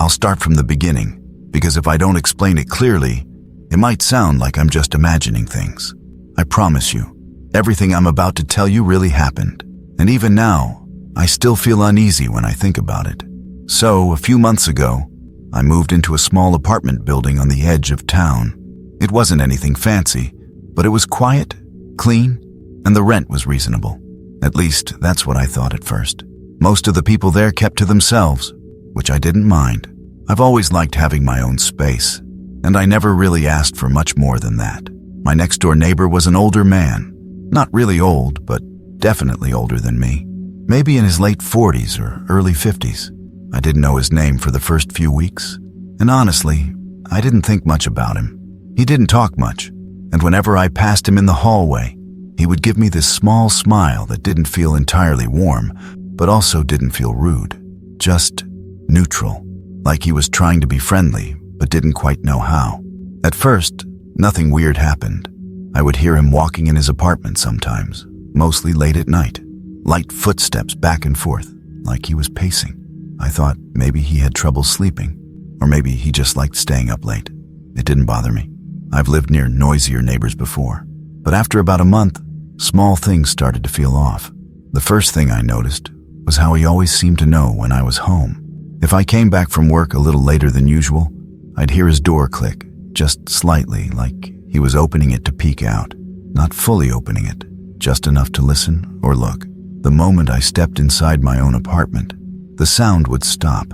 I'll start from the beginning, because if I don't explain it clearly, it might sound like I'm just imagining things. I promise you, everything I'm about to tell you really happened, and even now, I still feel uneasy when I think about it. So, a few months ago, I moved into a small apartment building on the edge of town. It wasn't anything fancy, but it was quiet, clean, and the rent was reasonable. At least, that's what I thought at first. Most of the people there kept to themselves, which I didn't mind. I've always liked having my own space, and I never really asked for much more than that. My next-door neighbor was an older man. Not really old, but definitely older than me. Maybe in his late 40s or early 50s. I didn't know his name for the first few weeks, and honestly, I didn't think much about him. He didn't talk much, and whenever I passed him in the hallway, he would give me this small smile that didn't feel entirely warm, but also didn't feel rude. Just neutral, like he was trying to be friendly, but didn't quite know how. At first, nothing weird happened. I would hear him walking in his apartment sometimes, mostly late at night. Light footsteps back and forth, like he was pacing. I thought maybe he had trouble sleeping, or maybe he just liked staying up late. It didn't bother me. I've lived near noisier neighbors before. But after about a month, small things started to feel off. The first thing I noticed was how he always seemed to know when I was home. If I came back from work a little later than usual, I'd hear his door click, just slightly, like he was opening it to peek out. Not fully opening it, just enough to listen or look. The moment I stepped inside my own apartment, the sound would stop.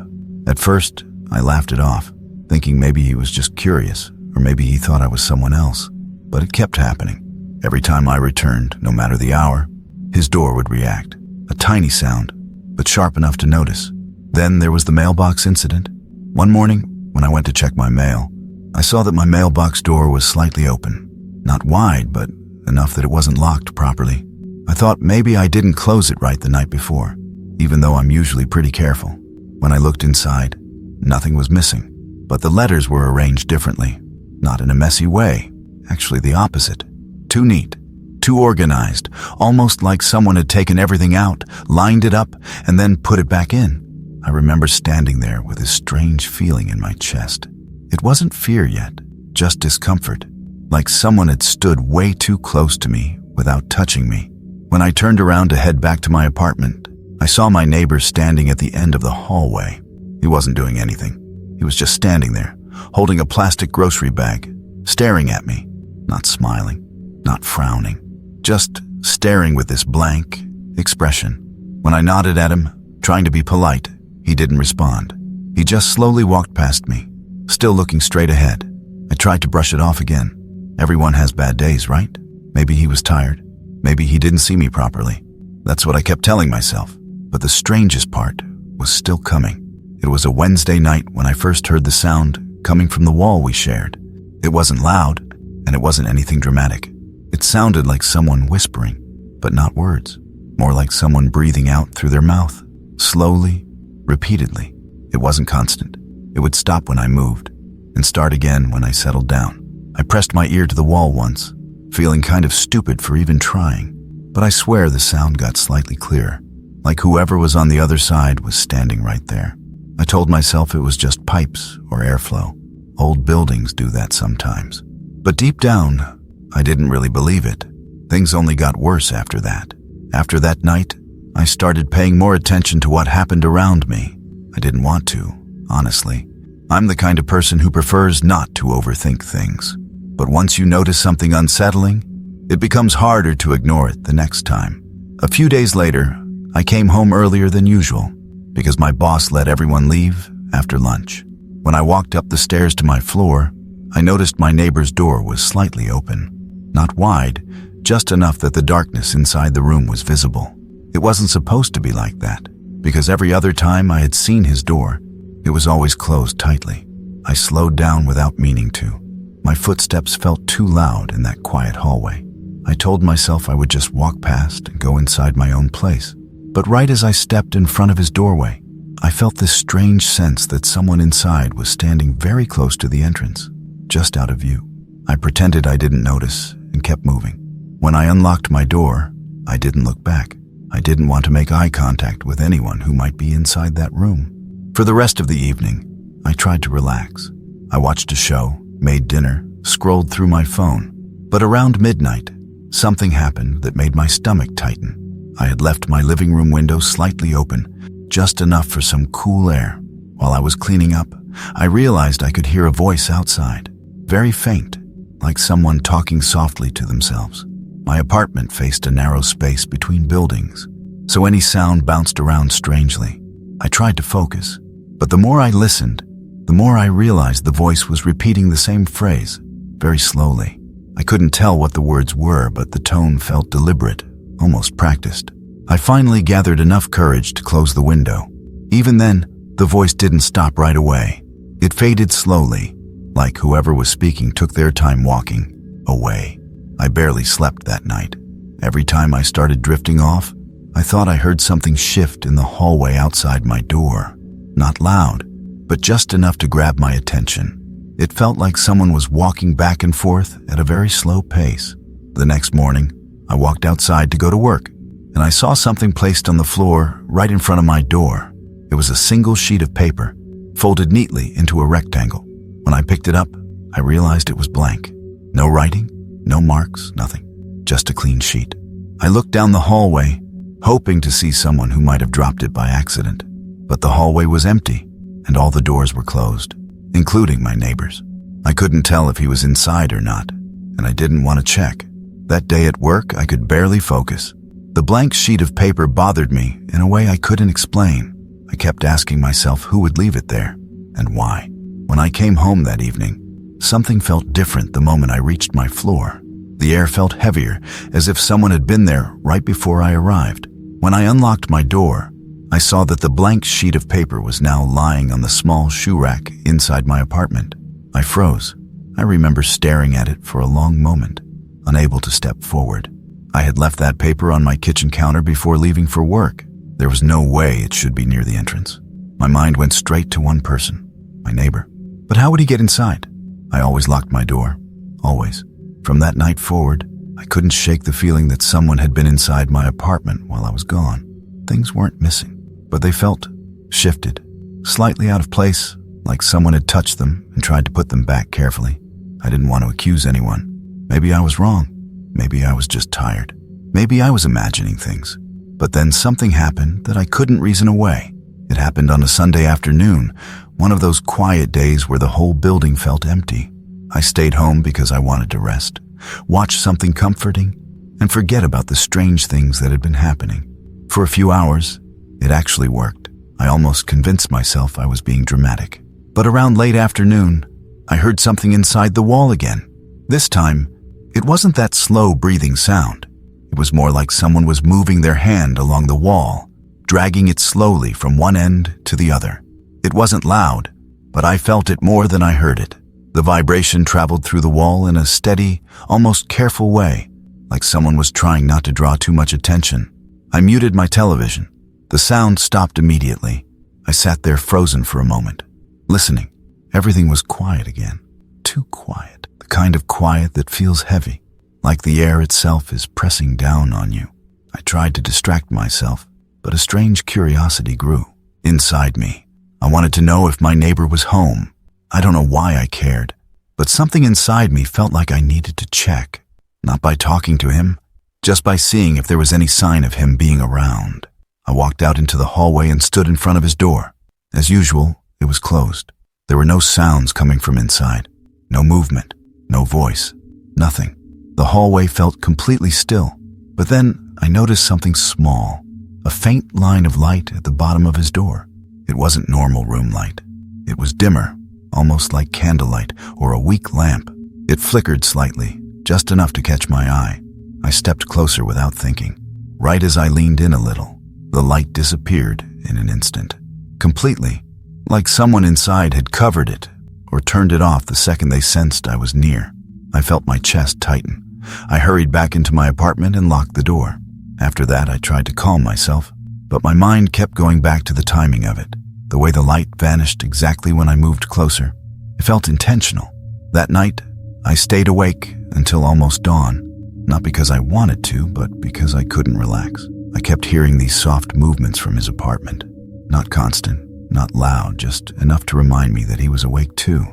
At first, I laughed it off, thinking maybe he was just curious, or maybe he thought I was someone else. But it kept happening. Every time I returned, no matter the hour, his door would react. A tiny sound, but sharp enough to notice. Then there was the mailbox incident. One morning, when I went to check my mail, I saw that my mailbox door was slightly open. Not wide, but enough that it wasn't locked properly. I thought maybe I didn't close it right the night before, even though I'm usually pretty careful. When I looked inside, nothing was missing, but the letters were arranged differently. Not in a messy way, actually the opposite. Too neat, too organized, almost like someone had taken everything out, lined it up, and then put it back in. I remember standing there with a strange feeling in my chest. It wasn't fear yet, just discomfort, like someone had stood way too close to me without touching me. When I turned around to head back to my apartment, I saw my neighbor standing at the end of the hallway. He wasn't doing anything. He was just standing there, holding a plastic grocery bag, staring at me, not smiling, not frowning, just staring with this blank expression. When I nodded at him, trying to be polite, he didn't respond. He just slowly walked past me, still looking straight ahead. I tried to brush it off again. Everyone has bad days, right? Maybe he was tired. Maybe he didn't see me properly. That's what I kept telling myself. But the strangest part was still coming. It was a Wednesday night when I first heard the sound coming from the wall we shared. It wasn't loud, and it wasn't anything dramatic. It sounded like someone whispering, but not words. More like someone breathing out through their mouth, slowly, repeatedly. It wasn't constant. It would stop when I moved, and start again when I settled down. I pressed my ear to the wall once, feeling kind of stupid for even trying. But I swear the sound got slightly clearer, like whoever was on the other side was standing right there. I told myself it was just pipes or airflow. Old buildings do that sometimes. But deep down, I didn't really believe it. Things only got worse after that. After that night, I started paying more attention to what happened around me. I didn't want to, honestly. I'm the kind of person who prefers not to overthink things. But once you notice something unsettling, it becomes harder to ignore it the next time. A few days later, I came home earlier than usual because my boss let everyone leave after lunch. When I walked up the stairs to my floor, I noticed my neighbor's door was slightly open. Not wide, just enough that the darkness inside the room was visible. It wasn't supposed to be like that, because every other time I had seen his door, it was always closed tightly. I slowed down without meaning to. My footsteps felt too loud in that quiet hallway. I told myself I would just walk past and go inside my own place. But right as I stepped in front of his doorway, I felt this strange sense that someone inside was standing very close to the entrance, just out of view. I pretended I didn't notice and kept moving. When I unlocked my door, I didn't look back. I didn't want to make eye contact with anyone who might be inside that room. For the rest of the evening, I tried to relax. I watched a show, made dinner, scrolled through my phone. But around midnight, something happened that made my stomach tighten. I had left my living room window slightly open, just enough for some cool air. While I was cleaning up, I realized I could hear a voice outside, very faint, like someone talking softly to themselves. My apartment faced a narrow space between buildings, so any sound bounced around strangely. I tried to focus, but the more I listened, the more I realized the voice was repeating the same phrase, very slowly. I couldn't tell what the words were, but the tone felt deliberate, almost practiced. I finally gathered enough courage to close the window. Even then, the voice didn't stop right away. It faded slowly, like whoever was speaking took their time walking away. I barely slept that night. Every time I started drifting off, I thought I heard something shift in the hallway outside my door. Not loud, but just enough to grab my attention. It felt like someone was walking back and forth at a very slow pace. The next morning, I walked outside to go to work, and I saw something placed on the floor right in front of my door. It was a single sheet of paper, folded neatly into a rectangle. When I picked it up, I realized it was blank. No writing, no marks, nothing. Just a clean sheet. I looked down the hallway, hoping to see someone who might have dropped it by accident. But the hallway was empty, and all the doors were closed, including my neighbor's. I couldn't tell if he was inside or not, and I didn't want to check. That day at work, I could barely focus. The blank sheet of paper bothered me in a way I couldn't explain. I kept asking myself who would leave it there, and why. When I came home that evening, something felt different the moment I reached my floor. The air felt heavier, as if someone had been there right before I arrived. When I unlocked my door, I saw that the blank sheet of paper was now lying on the small shoe rack inside my apartment. I froze. I remember staring at it for a long moment, unable to step forward. I had left that paper on my kitchen counter before leaving for work. There was no way it should be near the entrance. My mind went straight to one person, my neighbor. But how would he get inside? I always locked my door. Always. From that night forward, I couldn't shake the feeling that someone had been inside my apartment while I was gone. Things weren't missing, but they felt shifted, slightly out of place, like someone had touched them and tried to put them back carefully. I didn't want to accuse anyone. Maybe I was wrong. Maybe I was just tired. Maybe I was imagining things. But then something happened that I couldn't reason away. It happened on a Sunday afternoon, one of those quiet days where the whole building felt empty. I stayed home because I wanted to rest, watch something comforting, and forget about the strange things that had been happening. For a few hours, it actually worked. I almost convinced myself I was being dramatic. But around late afternoon, I heard something inside the wall again. This time, it wasn't that slow breathing sound. It was more like someone was moving their hand along the wall, dragging it slowly from one end to the other. It wasn't loud, but I felt it more than I heard it. The vibration traveled through the wall in a steady, almost careful way, like someone was trying not to draw too much attention. I muted my television. The sound stopped immediately. I sat there frozen for a moment, listening. Everything was quiet again. Too quiet. The kind of quiet that feels heavy, like the air itself is pressing down on you. I tried to distract myself, but a strange curiosity grew inside me. I wanted to know if my neighbor was home. I don't know why I cared, but something inside me felt like I needed to check, not by talking to him, just by seeing if there was any sign of him being around. I walked out into the hallway and stood in front of his door. As usual, it was closed. There were no sounds coming from inside, no movement, no voice, nothing. The hallway felt completely still, but then I noticed something small, a faint line of light at the bottom of his door. It wasn't normal room light. It was dimmer, almost like candlelight or a weak lamp. It flickered slightly, just enough to catch my eye. I stepped closer without thinking. Right as I leaned in a little, the light disappeared in an instant. Completely, like someone inside had covered it or turned it off the second they sensed I was near. I felt my chest tighten. I hurried back into my apartment and locked the door. After that, I tried to calm myself, but my mind kept going back to the timing of it. The way the light vanished exactly when I moved closer. It felt intentional. That night, I stayed awake until almost dawn, not because I wanted to, but because I couldn't relax. I kept hearing these soft movements from his apartment. Not constant, Not loud, just enough to remind me that he was awake too,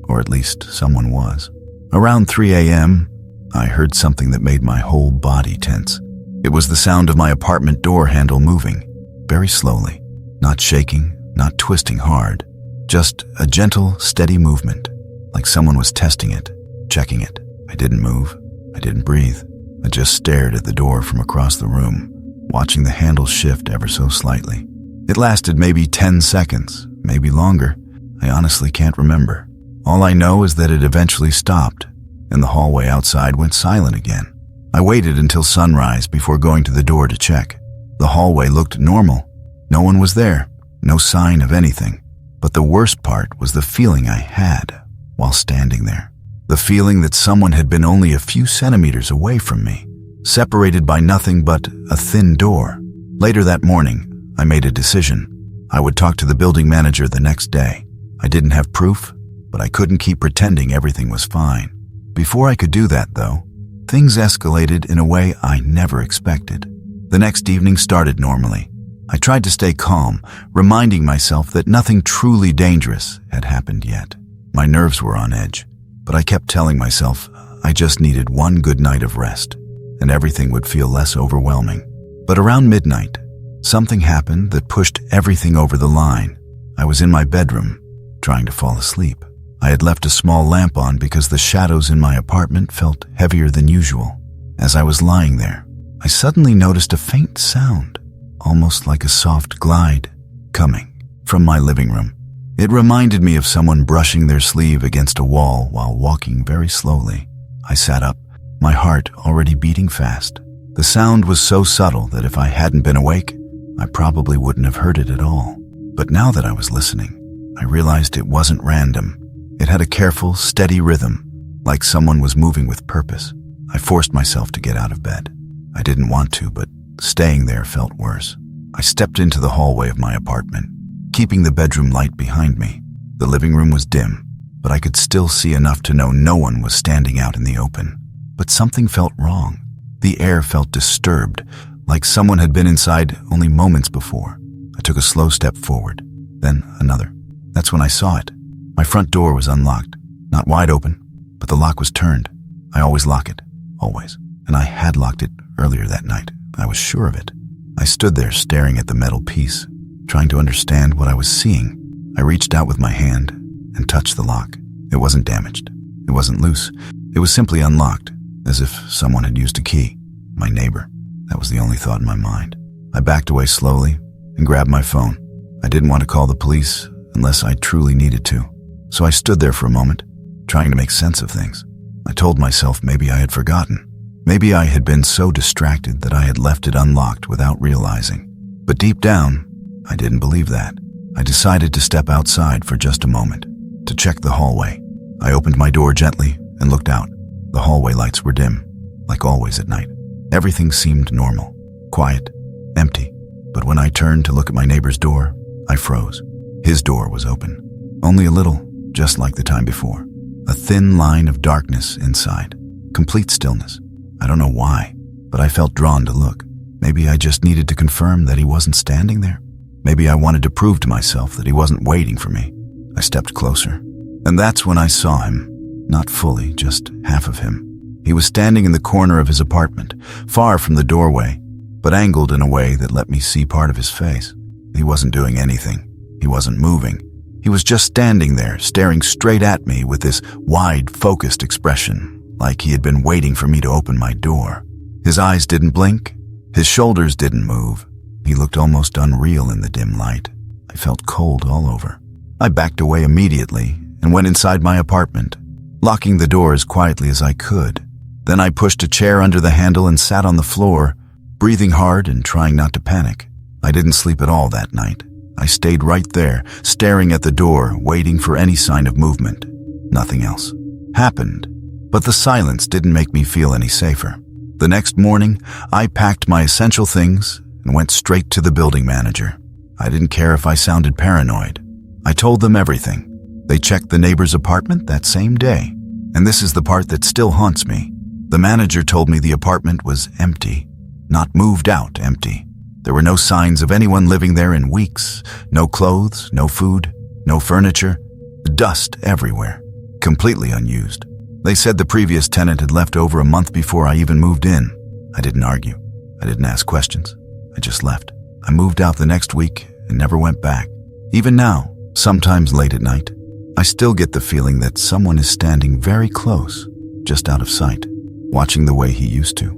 or at least someone was. Around 3 a.m., I heard something that made my whole body tense. It was the sound of my apartment door handle moving, very slowly, not shaking, not twisting hard, just a gentle, steady movement, like someone was testing it, checking it. I didn't move. I didn't breathe. I just stared at the door from across the room, watching the handle shift ever so slightly. It lasted maybe 10 seconds, maybe longer. I honestly can't remember. All I know is that it eventually stopped, and the hallway outside went silent again. I waited until sunrise before going to the door to check. The hallway looked normal. No one was there, no sign of anything. But the worst part was the feeling I had while standing there. The feeling that someone had been only a few centimeters away from me, separated by nothing but a thin door. Later that morning, I made a decision. I would talk to the building manager the next day. I didn't have proof, but I couldn't keep pretending everything was fine. Before I could do that, though, things escalated in a way I never expected. The next evening started normally. I tried to stay calm, reminding myself that nothing truly dangerous had happened yet. My nerves were on edge, but I kept telling myself I just needed one good night of rest, and everything would feel less overwhelming. But around midnight, something happened that pushed everything over the line. I was in my bedroom, trying to fall asleep. I had left a small lamp on because the shadows in my apartment felt heavier than usual. As I was lying there, I suddenly noticed a faint sound, almost like a soft glide, coming from my living room. It reminded me of someone brushing their sleeve against a wall while walking very slowly. I sat up, my heart already beating fast. The sound was so subtle that if I hadn't been awake, I probably wouldn't have heard it at all. But now that I was listening, I realized it wasn't random. It had a careful, steady rhythm, like someone was moving with purpose. I forced myself to get out of bed. I didn't want to, but staying there felt worse. I stepped into the hallway of my apartment, keeping the bedroom light behind me. The living room was dim, but I could still see enough to know no one was standing out in the open. But something felt wrong. The air felt disturbed, like someone had been inside only moments before. I took a slow step forward, then another. That's when I saw it. My front door was unlocked, not wide open, but the lock was turned. I always lock it, always. And I had locked it earlier that night. I was sure of it. I stood there staring at the metal piece, trying to understand what I was seeing. I reached out with my hand and touched the lock. It wasn't damaged. It wasn't loose. It was simply unlocked, as if someone had used a key. My neighbor. That was the only thought in my mind. I backed away slowly and grabbed my phone. I didn't want to call the police unless I truly needed to. So I stood there for a moment, trying to make sense of things. I told myself maybe I had forgotten. Maybe I had been so distracted that I had left it unlocked without realizing. But deep down, I didn't believe that. I decided to step outside for just a moment, to check the hallway. I opened my door gently and looked out. The hallway lights were dim, like always at night. Everything seemed normal, quiet, empty. But when I turned to look at my neighbor's door, I froze. His door was open, only a little, just like the time before. A thin line of darkness inside, complete stillness. I don't know why, but I felt drawn to look. Maybe I just needed to confirm that he wasn't standing there. Maybe I wanted to prove to myself that he wasn't waiting for me. I stepped closer, and that's when I saw him. Not fully, just half of him. He was standing in the corner of his apartment, far from the doorway, but angled in a way that let me see part of his face. He wasn't doing anything. He wasn't moving. He was just standing there, staring straight at me with this wide, focused expression, like he had been waiting for me to open my door. His eyes didn't blink. His shoulders didn't move. He looked almost unreal in the dim light. I felt cold all over. I backed away immediately and went inside my apartment, locking the door as quietly as I could. Then I pushed a chair under the handle and sat on the floor, breathing hard and trying not to panic. I didn't sleep at all that night. I stayed right there, staring at the door, waiting for any sign of movement. Nothing else happened, but the silence didn't make me feel any safer. The next morning, I packed my essential things and went straight to the building manager. I didn't care if I sounded paranoid. I told them everything. They checked the neighbor's apartment that same day, and this is the part that still haunts me. The manager told me the apartment was empty, not moved out empty. There were no signs of anyone living there in weeks. No clothes, no food, no furniture. Dust everywhere, completely unused. They said the previous tenant had left over a month before I even moved in. I didn't argue. I didn't ask questions. I just left. I moved out the next week and never went back. Even now, sometimes late at night, I still get the feeling that someone is standing very close, just out of sight, watching the way he used to.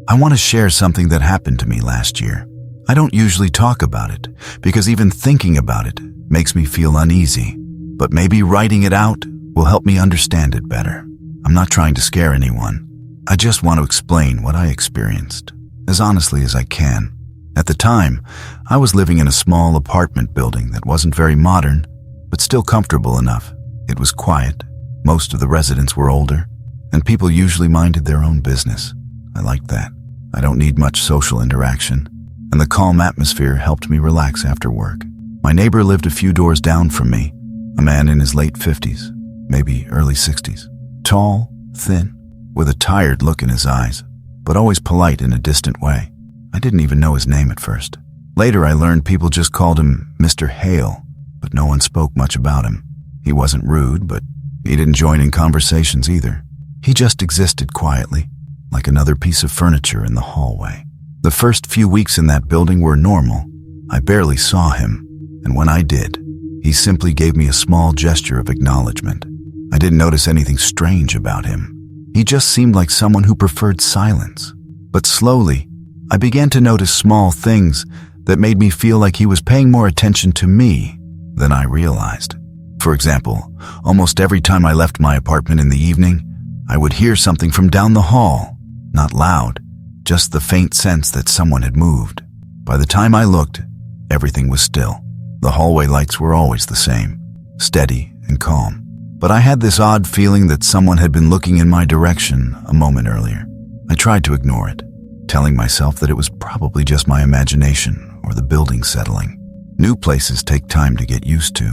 I want to share something that happened to me last year. I don't usually talk about it because even thinking about it makes me feel uneasy, but maybe writing it out will help me understand it better. I'm not trying to scare anyone. I just want to explain what I experienced, as honestly as I can. At the time, I was living in a small apartment building that wasn't very modern, but still comfortable enough. It was quiet, most of the residents were older, and people usually minded their own business. I liked that. I don't need much social interaction, and the calm atmosphere helped me relax after work. My neighbor lived a few doors down from me, a man in his late 50s, maybe early 60s. Tall, thin, with a tired look in his eyes, but always polite in a distant way. I didn't even know his name at first. Later I learned people just called him Mr. Hale, but no one spoke much about him. He wasn't rude, but he didn't join in conversations either. He just existed quietly, like another piece of furniture in the hallway. The first few weeks in that building were normal. I barely saw him, and when I did, he simply gave me a small gesture of acknowledgement. I didn't notice anything strange about him. He just seemed like someone who preferred silence. But slowly, I began to notice small things that made me feel like he was paying more attention to me than I realized. For example, almost every time I left my apartment in the evening, I would hear something from down the hall. Not loud, just the faint sense that someone had moved. By the time I looked, everything was still. The hallway lights were always the same, steady and calm. But I had this odd feeling that someone had been looking in my direction a moment earlier. I tried to ignore it, telling myself that it was probably just my imagination or the building settling. New places take time to get used to.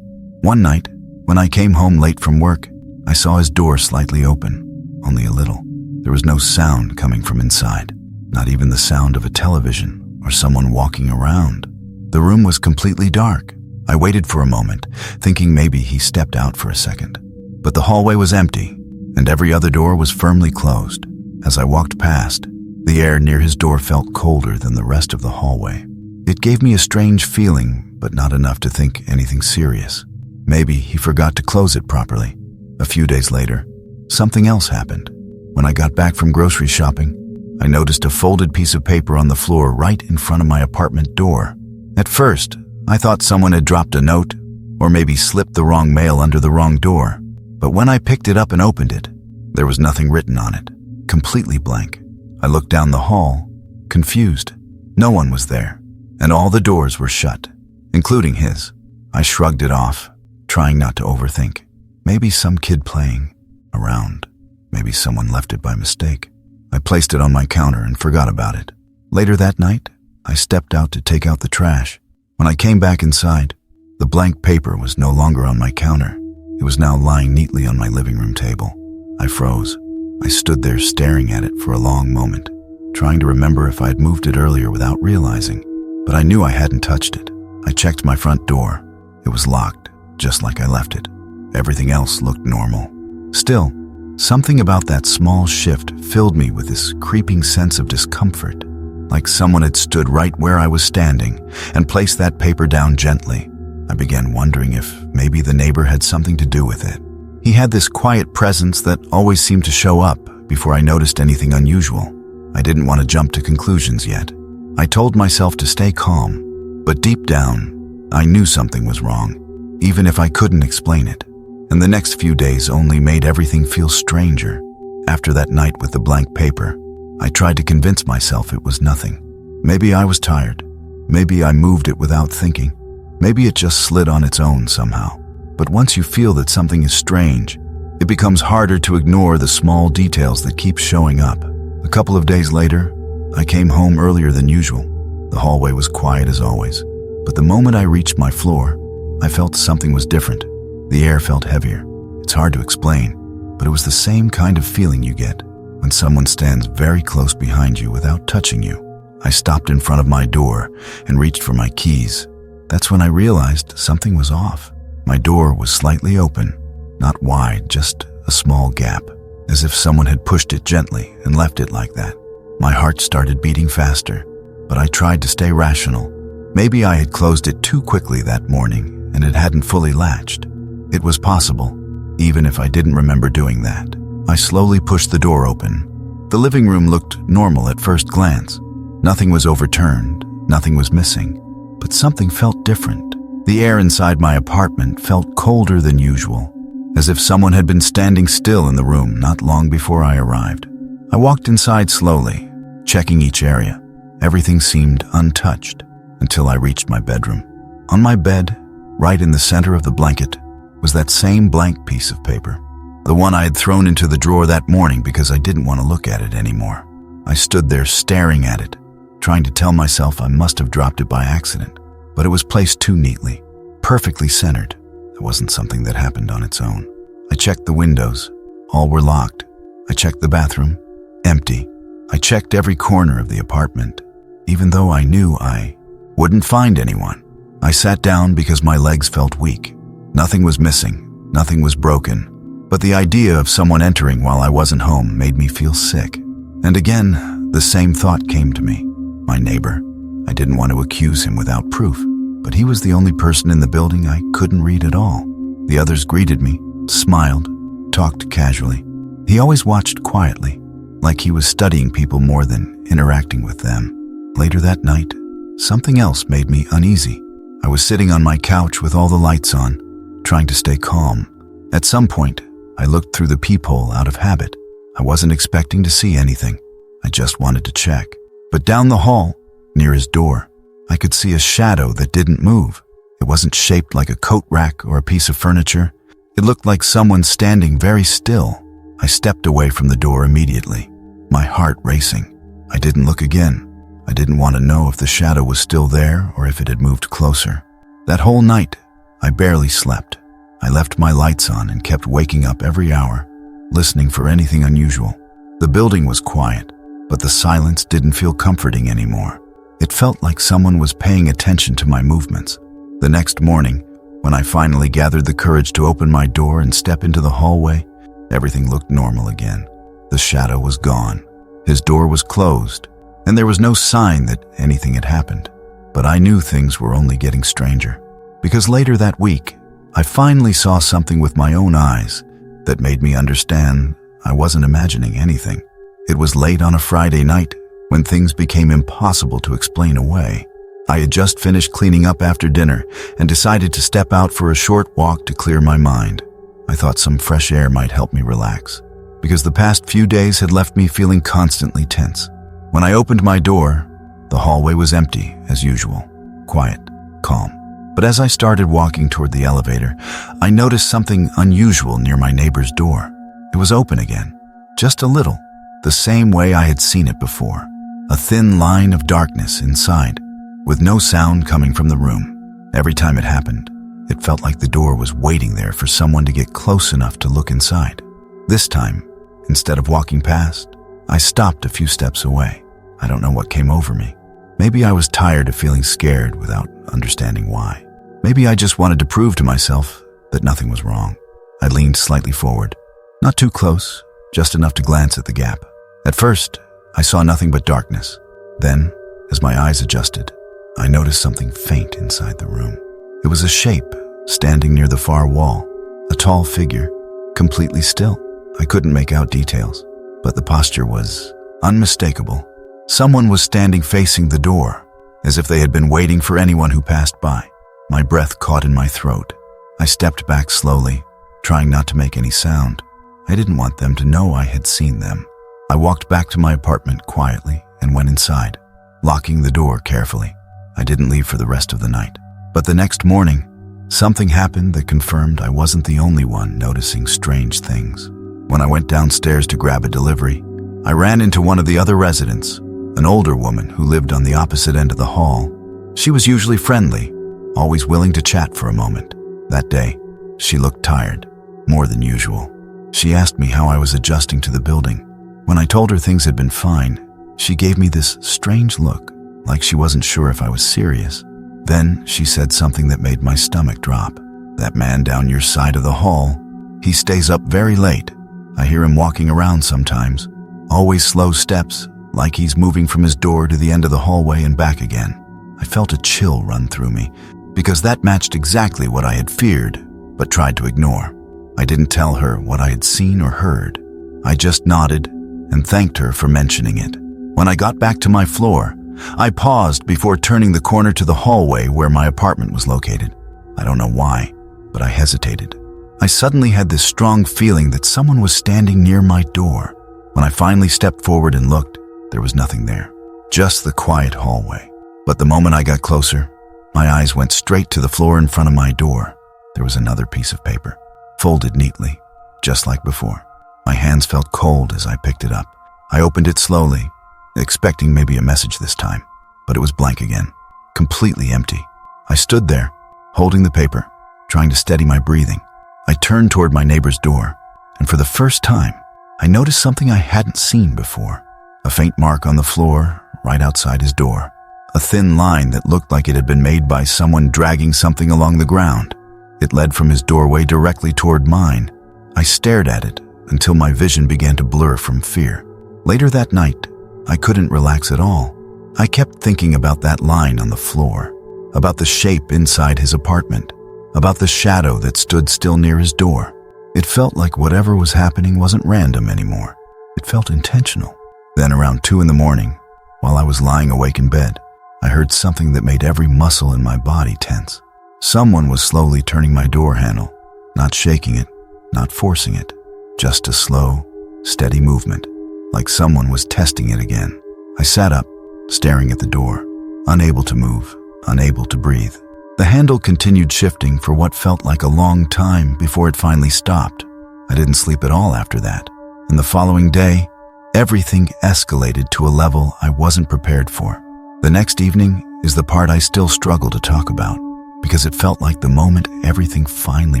One night, when I came home late from work, I saw his door slightly open, only a little. There was no sound coming from inside, not even the sound of a television or someone walking around. The room was completely dark. I waited for a moment, thinking maybe he stepped out for a second. But the hallway was empty, and every other door was firmly closed. As I walked past, the air near his door felt colder than the rest of the hallway. It gave me a strange feeling, but not enough to think anything serious. Maybe he forgot to close it properly. A few days later, something else happened. When I got back from grocery shopping, I noticed a folded piece of paper on the floor right in front of my apartment door. At first, I thought someone had dropped a note, or maybe slipped the wrong mail under the wrong door. But when I picked it up and opened it, there was nothing written on it, completely blank. I looked down the hall, confused. No one was there, and all the doors were shut, including his. I shrugged it off, trying not to overthink. Maybe some kid playing around. Maybe someone left it by mistake. I placed it on my counter and forgot about it. Later that night, I stepped out to take out the trash. When I came back inside, the blank paper was no longer on my counter. It was now lying neatly on my living room table. I froze. I stood there staring at it for a long moment, trying to remember if I had moved it earlier without realizing, but I knew I hadn't touched it. I checked my front door. It was locked, just like I left it. Everything else looked normal. Still, something about that small shift filled me with this creeping sense of discomfort, like someone had stood right where I was standing and placed that paper down gently. I began wondering if maybe the neighbor had something to do with it. He had this quiet presence that always seemed to show up before I noticed anything unusual. I didn't want to jump to conclusions yet. I told myself to stay calm, but deep down, I knew something was wrong, even if I couldn't explain it. And the next few days only made everything feel stranger. After that night with the blank paper, I tried to convince myself it was nothing. Maybe I was tired. Maybe I moved it without thinking. Maybe it just slid on its own somehow. But once you feel that something is strange, it becomes harder to ignore the small details that keep showing up. A couple of days later, I came home earlier than usual. The hallway was quiet as always. But the moment I reached my floor, I felt something was different. The air felt heavier. It's hard to explain, but it was the same kind of feeling you get when someone stands very close behind you without touching you. I stopped in front of my door and reached for my keys. That's when I realized something was off. My door was slightly open, not wide, just a small gap, as if someone had pushed it gently and left it like that. My heart started beating faster, but I tried to stay rational. Maybe I had closed it too quickly that morning and it hadn't fully latched. It was possible, even if I didn't remember doing that. I slowly pushed the door open. The living room looked normal at first glance. Nothing was overturned, nothing was missing, but something felt different. The air inside my apartment felt colder than usual, as if someone had been standing still in the room not long before I arrived. I walked inside slowly, checking each area. Everything seemed untouched until I reached my bedroom. On my bed, right in the center of the blanket, was that same blank piece of paper, the one I had thrown into the drawer that morning because I didn't want to look at it anymore. I stood there staring at it, trying to tell myself I must have dropped it by accident, but it was placed too neatly, perfectly centered. It wasn't something that happened on its own. I checked the windows. All were locked. I checked the bathroom. Empty. I checked every corner of the apartment, even though I knew I wouldn't find anyone. I sat down because my legs felt weak. Nothing was missing. Nothing was broken. But the idea of someone entering while I wasn't home made me feel sick. And again, the same thought came to me. My neighbor. I didn't want to accuse him without proof, but he was the only person in the building I couldn't read at all. The others greeted me, smiled, talked casually. He always watched quietly, like he was studying people more than interacting with them. Later that night, something else made me uneasy. I was sitting on my couch with all the lights on, trying to stay calm. At some point, I looked through the peephole out of habit. I wasn't expecting to see anything. I just wanted to check. But down the hall, near his door, I could see a shadow that didn't move. It wasn't shaped like a coat rack or a piece of furniture. It looked like someone standing very still. I stepped away from the door immediately, my heart racing. I didn't look again. I didn't want to know if the shadow was still there or if it had moved closer. That whole night, I barely slept. I left my lights on and kept waking up every hour, listening for anything unusual. The building was quiet, but the silence didn't feel comforting anymore. It felt like someone was paying attention to my movements. The next morning, when I finally gathered the courage to open my door and step into the hallway, everything looked normal again. The shadow was gone. His door was closed, and there was no sign that anything had happened. But I knew things were only getting stranger, because later that week, I finally saw something with my own eyes that made me understand I wasn't imagining anything. It was late on a Friday night when things became impossible to explain away. I had just finished cleaning up after dinner and decided to step out for a short walk to clear my mind. I thought some fresh air might help me relax, because the past few days had left me feeling constantly tense. When I opened my door, the hallway was empty, as usual, quiet, calm. But as I started walking toward the elevator, I noticed something unusual near my neighbor's door. It was open again, just a little, the same way I had seen it before. A thin line of darkness inside, with no sound coming from the room. Every time it happened, it felt like the door was waiting there for someone to get close enough to look inside. This time, instead of walking past, I stopped a few steps away. I don't know what came over me. Maybe I was tired of feeling scared without understanding why. Maybe I just wanted to prove to myself that nothing was wrong. I leaned slightly forward, not too close, just enough to glance at the gap. At first, I saw nothing but darkness. Then, as my eyes adjusted, I noticed something faint inside the room. It was a shape standing near the far wall, a tall figure, completely still. I couldn't make out details, but the posture was unmistakable. Someone was standing facing the door, as if they had been waiting for anyone who passed by. My breath caught in my throat. I stepped back slowly, trying not to make any sound. I didn't want them to know I had seen them. I walked back to my apartment quietly and went inside, locking the door carefully. I didn't leave for the rest of the night. But the next morning, something happened that confirmed I wasn't the only one noticing strange things. When I went downstairs to grab a delivery, I ran into one of the other residents, an older woman who lived on the opposite end of the hall. She was usually friendly, always willing to chat for a moment. That day, she looked tired, more than usual. She asked me how I was adjusting to the building. When I told her things had been fine, she gave me this strange look, like she wasn't sure if I was serious. Then she said something that made my stomach drop. "That man down your side of the hall, he stays up very late. I hear him walking around sometimes. Always slow steps, like he's moving from his door to the end of the hallway and back again." I felt a chill run through me, because that matched exactly what I had feared, but tried to ignore. I didn't tell her what I had seen or heard. I just nodded and thanked her for mentioning it. When I got back to my floor, I paused before turning the corner to the hallway where my apartment was located. I don't know why, but I hesitated. I suddenly had this strong feeling that someone was standing near my door. When I finally stepped forward and looked, there was nothing there, just the quiet hallway. But the moment I got closer, my eyes went straight to the floor in front of my door. There was another piece of paper, folded neatly, just like before. My hands felt cold as I picked it up. I opened it slowly, expecting maybe a message this time, but it was blank again, completely empty. I stood there, holding the paper, trying to steady my breathing. I turned toward my neighbor's door, and for the first time, I noticed something I hadn't seen before. A faint mark on the floor right outside his door. A thin line that looked like it had been made by someone dragging something along the ground. It led from his doorway directly toward mine. I stared at it until my vision began to blur from fear. Later that night, I couldn't relax at all. I kept thinking about that line on the floor, about the shape inside his apartment, about the shadow that stood still near his door. It felt like whatever was happening wasn't random anymore. It felt intentional. Then around 2 a.m, while I was lying awake in bed, I heard something that made every muscle in my body tense. Someone was slowly turning my door handle, not shaking it, not forcing it, just a slow, steady movement, like someone was testing it again. I sat up, staring at the door, unable to move, unable to breathe. The handle continued shifting for what felt like a long time before it finally stopped. I didn't sleep at all after that, and the following day, everything escalated to a level I wasn't prepared for. The next evening is the part I still struggle to talk about, because it felt like the moment everything finally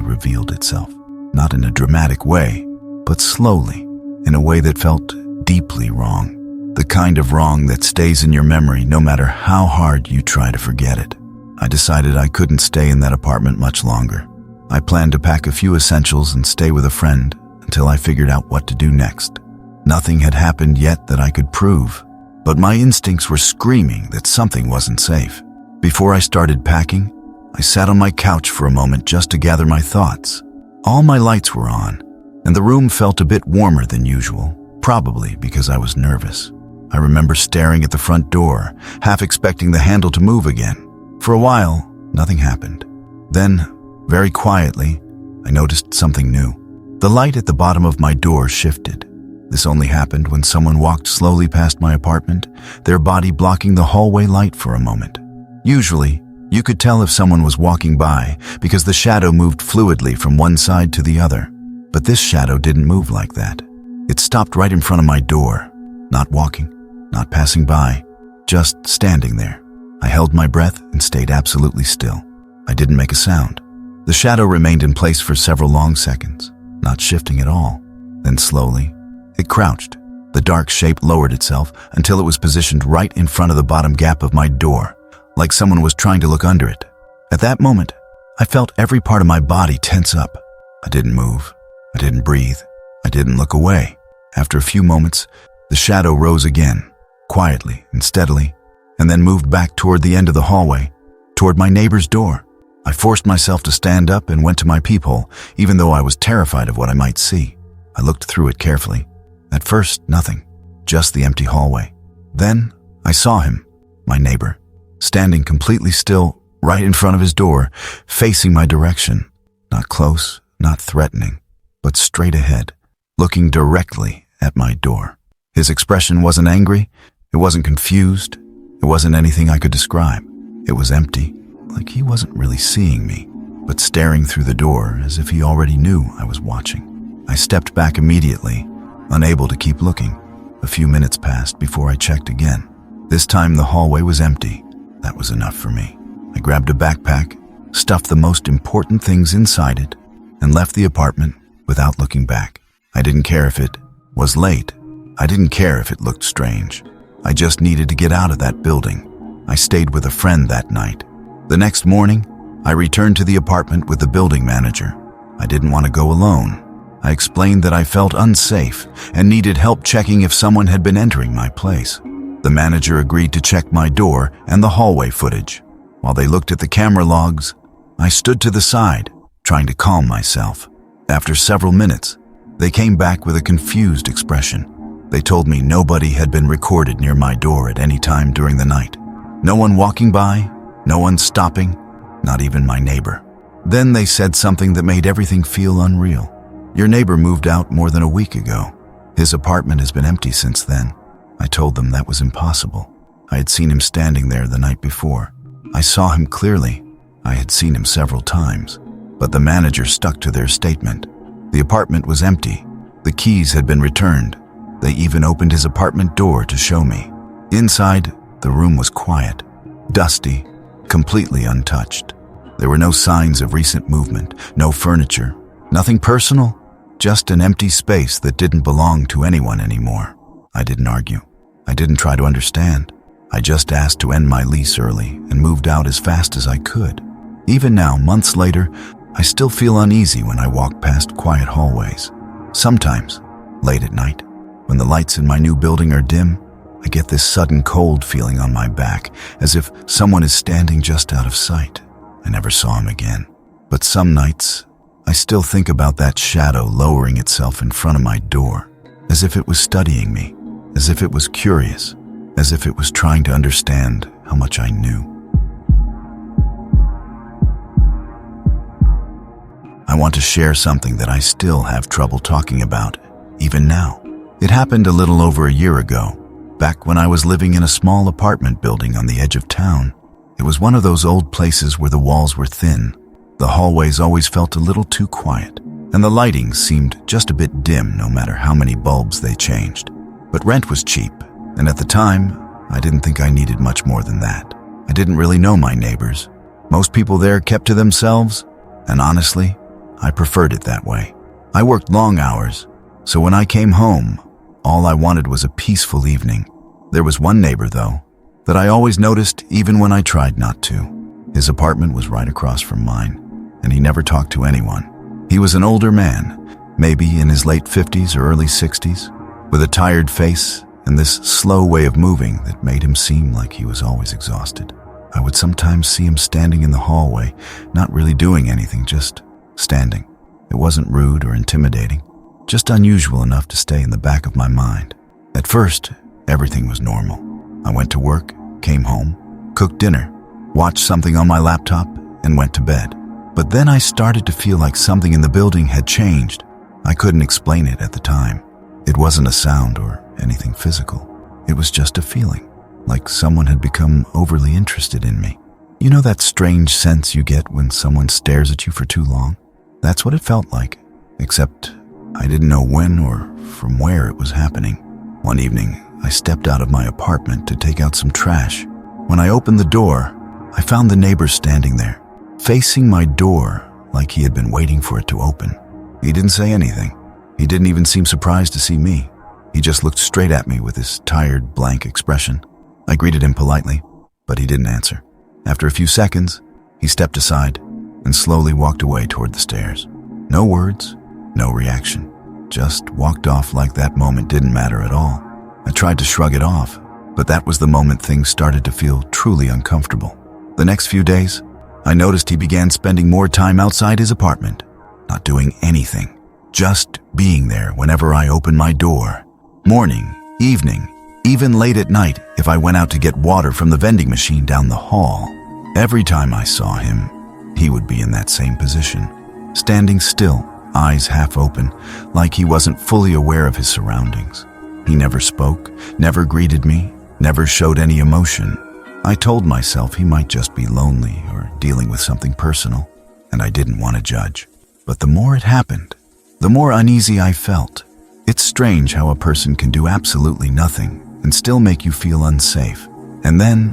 revealed itself. Not in a dramatic way, but slowly, in a way that felt deeply wrong. The kind of wrong that stays in your memory no matter how hard you try to forget it. I decided I couldn't stay in that apartment much longer. I planned to pack a few essentials and stay with a friend until I figured out what to do next. Nothing had happened yet that I could prove, but my instincts were screaming that something wasn't safe. Before I started packing, I sat on my couch for a moment just to gather my thoughts. All my lights were on, and the room felt a bit warmer than usual, probably because I was nervous. I remember staring at the front door, half expecting the handle to move again. For a while, nothing happened. Then, very quietly, I noticed something new. The light at the bottom of my door shifted. This only happened when someone walked slowly past my apartment, their body blocking the hallway light for a moment. Usually, you could tell if someone was walking by because the shadow moved fluidly from one side to the other. But this shadow didn't move like that. It stopped right in front of my door, not walking, not passing by, just standing there. I held my breath and stayed absolutely still. I didn't make a sound. The shadow remained in place for several long seconds, not shifting at all. Then slowly, it crouched. The dark shape lowered itself until it was positioned right in front of the bottom gap of my door, like someone was trying to look under it. At that moment, I felt every part of my body tense up. I didn't move. I didn't breathe. I didn't look away. After a few moments, the shadow rose again, quietly and steadily, and then moved back toward the end of the hallway, toward my neighbor's door. I forced myself to stand up and went to my peephole, even though I was terrified of what I might see. I looked through it carefully. At first, nothing, just the empty hallway. Then, I saw him, my neighbor, standing completely still right in front of his door, facing my direction. Not close, not threatening, but straight ahead, looking directly at my door. His expression wasn't angry, it wasn't confused, it wasn't anything I could describe. It was empty, like he wasn't really seeing me, but staring through the door as if he already knew I was watching. I stepped back immediately, unable to keep looking. A few minutes passed before I checked again. This time the hallway was empty. That was enough for me. I grabbed a backpack, stuffed the most important things inside it, and left the apartment without looking back. I didn't care if it was late. I didn't care if it looked strange. I just needed to get out of that building. I stayed with a friend that night. The next morning, I returned to the apartment with the building manager. I didn't want to go alone. I explained that I felt unsafe and needed help checking if someone had been entering my place. The manager agreed to check my door and the hallway footage. While they looked at the camera logs, I stood to the side, trying to calm myself. After several minutes, they came back with a confused expression. They told me nobody had been recorded near my door at any time during the night. No one walking by, no one stopping, not even my neighbor. Then they said something that made everything feel unreal. Your neighbor moved out more than a week ago. His apartment has been empty since then. I told them that was impossible. I had seen him standing there the night before. I saw him clearly. I had seen him several times. But the manager stuck to their statement. The apartment was empty. The keys had been returned. They even opened his apartment door to show me. Inside, the room was quiet, dusty, completely untouched. There were no signs of recent movement, no furniture, nothing personal, just an empty space that didn't belong to anyone anymore. I didn't argue. I didn't try to understand. I just asked to end my lease early and moved out as fast as I could. Even now, months later, I still feel uneasy when I walk past quiet hallways. Sometimes, late at night, when the lights in my new building are dim, I get this sudden cold feeling on my back, as if someone is standing just out of sight. I never saw him again. But some nights, I still think about that shadow lowering itself in front of my door, as if it was studying me, as if it was curious, as if it was trying to understand how much I knew. I want to share something that I still have trouble talking about, even now. It happened a little over a year ago, back when I was living in a small apartment building on the edge of town. It was one of those old places where the walls were thin. The hallways always felt a little too quiet, and the lighting seemed just a bit dim no matter how many bulbs they changed. But rent was cheap, and at the time, I didn't think I needed much more than that. I didn't really know my neighbors. Most people there kept to themselves, and honestly, I preferred it that way. I worked long hours, so when I came home, all I wanted was a peaceful evening. There was one neighbor, though, that I always noticed even when I tried not to. His apartment was right across from mine, and he never talked to anyone. He was an older man, maybe in his late 50s or early 60s, with a tired face and this slow way of moving that made him seem like he was always exhausted. I would sometimes see him standing in the hallway, not really doing anything, just standing. It wasn't rude or intimidating, just unusual enough to stay in the back of my mind. At first, everything was normal. I went to work, came home, cooked dinner, watched something on my laptop, and went to bed. But then I started to feel like something in the building had changed. I couldn't explain it at the time. It wasn't a sound or anything physical. It was just a feeling, like someone had become overly interested in me. You know that strange sense you get when someone stares at you for too long? That's what it felt like, except I didn't know when or from where it was happening. One evening, I stepped out of my apartment to take out some trash. When I opened the door, I found the neighbor standing there, facing my door like he had been waiting for it to open. He didn't say anything. He didn't even seem surprised to see me. He just looked straight at me with his tired, blank expression. I greeted him politely, but he didn't answer. After a few seconds, he stepped aside and slowly walked away toward the stairs. No words, no reaction. Just walked off like that moment didn't matter at all. I tried to shrug it off, but that was the moment things started to feel truly uncomfortable. The next few days, I noticed he began spending more time outside his apartment, not doing anything, just being there whenever I opened my door. Morning, evening, even late at night if I went out to get water from the vending machine down the hall. Every time I saw him, he would be in that same position, standing still, eyes half open, like he wasn't fully aware of his surroundings. He never spoke, never greeted me, never showed any emotion. I told myself he might just be lonely or dealing with something personal, and I didn't want to judge. But the more it happened, the more uneasy I felt. It's strange how a person can do absolutely nothing and still make you feel unsafe. And then,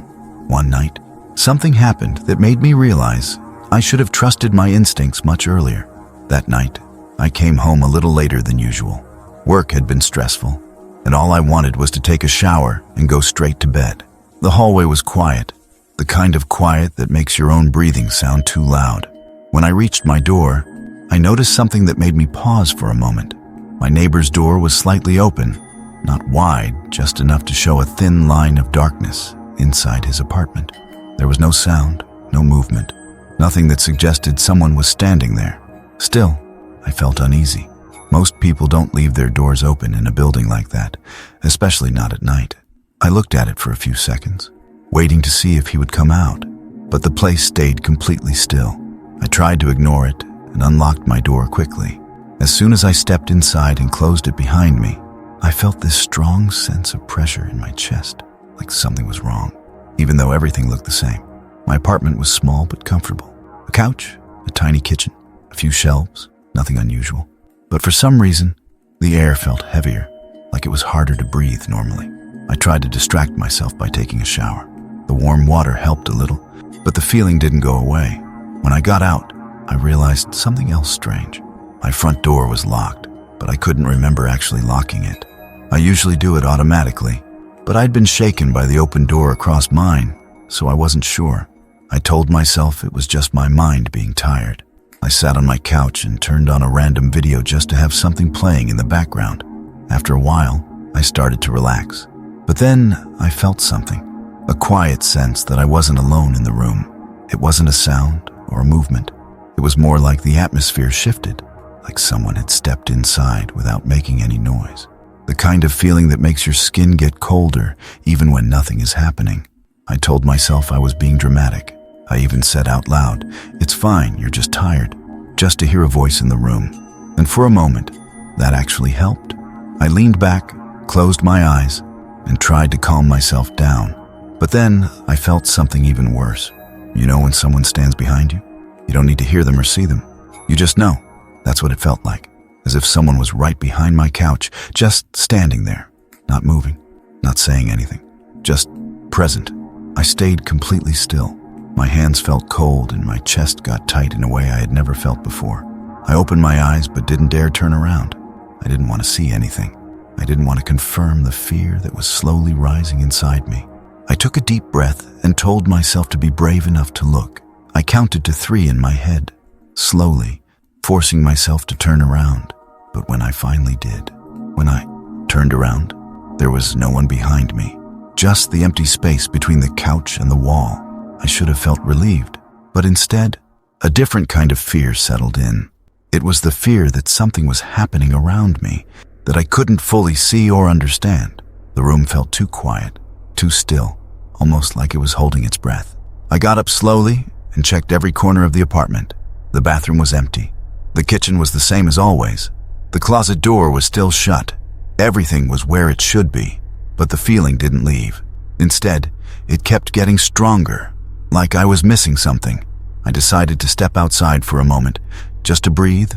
one night, something happened that made me realize I should have trusted my instincts much earlier. That night, I came home a little later than usual. Work had been stressful, and all I wanted was to take a shower and go straight to bed. The hallway was quiet, the kind of quiet that makes your own breathing sound too loud. When I reached my door, I noticed something that made me pause for a moment. My neighbor's door was slightly open, not wide, just enough to show a thin line of darkness inside his apartment. There was no sound, no movement, nothing that suggested someone was standing there. Still, I felt uneasy. Most people don't leave their doors open in a building like that, especially not at night. I looked at it for a few seconds, waiting to see if he would come out, but the place stayed completely still. I tried to ignore it and unlocked my door quickly. As soon as I stepped inside and closed it behind me, I felt this strong sense of pressure in my chest, like something was wrong, even though everything looked the same. My apartment was small but comfortable. A couch, a tiny kitchen, a few shelves, nothing unusual. But for some reason, the air felt heavier, like it was harder to breathe normally. I tried to distract myself by taking a shower. The warm water helped a little, but the feeling didn't go away. When I got out, I realized something else strange. My front door was locked, but I couldn't remember actually locking it. I usually do it automatically, but I'd been shaken by the open door across mine, so I wasn't sure. I told myself it was just my mind being tired. I sat on my couch and turned on a random video just to have something playing in the background. After a while, I started to relax. But then I felt something, a quiet sense that I wasn't alone in the room. It wasn't a sound or a movement. It was more like the atmosphere shifted, like someone had stepped inside without making any noise. The kind of feeling that makes your skin get colder even when nothing is happening. I told myself I was being dramatic. I even said out loud, "It's fine, you're just tired," just to hear a voice in the room. And for a moment, that actually helped. I leaned back, closed my eyes, and tried to calm myself down. But then I felt something even worse. You know when someone stands behind you? You don't need to hear them or see them. You just know. That's what it felt like, as if someone was right behind my couch, just standing there, not moving, not saying anything, just present. I stayed completely still. My hands felt cold and my chest got tight in a way I had never felt before. I opened my eyes but didn't dare turn around. I didn't want to see anything. I didn't want to confirm the fear that was slowly rising inside me. I took a deep breath and told myself to be brave enough to look. I counted to 3 in my head, slowly, forcing myself to turn around. But when I finally did, when I turned around, there was no one behind me, just the empty space between the couch and the wall. I should have felt relieved, but instead, a different kind of fear settled in. It was the fear that something was happening around me that I couldn't fully see or understand. The room felt too quiet, too still, almost like it was holding its breath. I got up slowly and checked every corner of the apartment. The bathroom was empty. The kitchen was the same as always. The closet door was still shut. Everything was where it should be, but the feeling didn't leave. Instead, it kept getting stronger, like I was missing something. I decided to step outside for a moment, just to breathe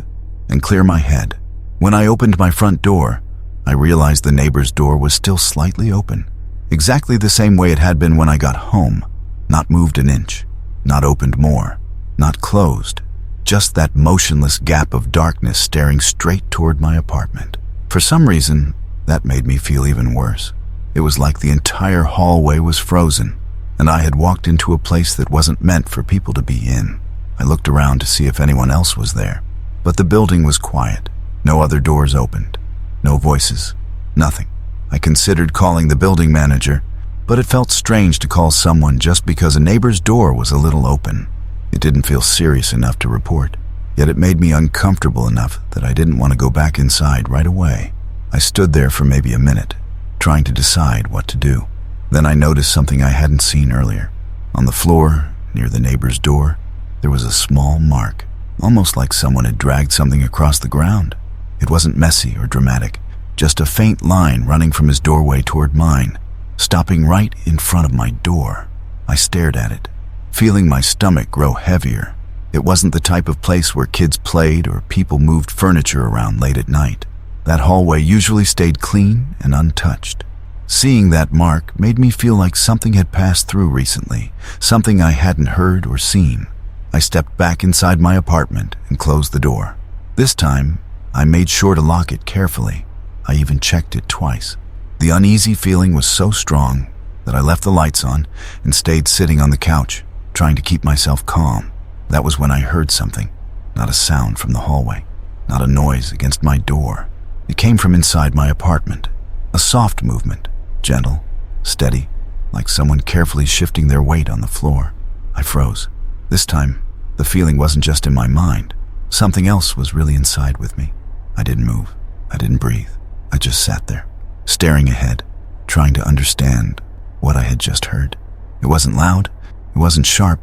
and clear my head. When I opened my front door, I realized the neighbor's door was still slightly open, exactly the same way it had been when I got home. Not moved an inch, not opened more, not closed. Just that motionless gap of darkness staring straight toward my apartment. For some reason, that made me feel even worse. It was like the entire hallway was frozen, and I had walked into a place that wasn't meant for people to be in. I looked around to see if anyone else was there, but the building was quiet. No other doors opened, no voices, nothing. I considered calling the building manager, but it felt strange to call someone just because a neighbor's door was a little open. It didn't feel serious enough to report, yet it made me uncomfortable enough that I didn't want to go back inside right away. I stood there for maybe a minute, trying to decide what to do. Then I noticed something I hadn't seen earlier. On the floor, near the neighbor's door, there was a small mark, almost like someone had dragged something across the ground. It wasn't messy or dramatic, just a faint line running from his doorway toward mine, stopping right in front of my door. I stared at it, feeling my stomach grow heavier. It wasn't the type of place where kids played or people moved furniture around late at night. That hallway usually stayed clean and untouched. Seeing that mark made me feel like something had passed through recently, something I hadn't heard or seen. I stepped back inside my apartment and closed the door. This time, I made sure to lock it carefully. I even checked it twice. The uneasy feeling was so strong that I left the lights on and stayed sitting on the couch, trying to keep myself calm. That was when I heard something. Not a sound from the hallway, not a noise against my door. It came from inside my apartment. A soft movement, gentle, steady, like someone carefully shifting their weight on the floor. I froze. This time, the feeling wasn't just in my mind. Something else was really inside with me. I didn't move. I didn't breathe. I just sat there, staring ahead, trying to understand what I had just heard. It wasn't loud. It wasn't sharp.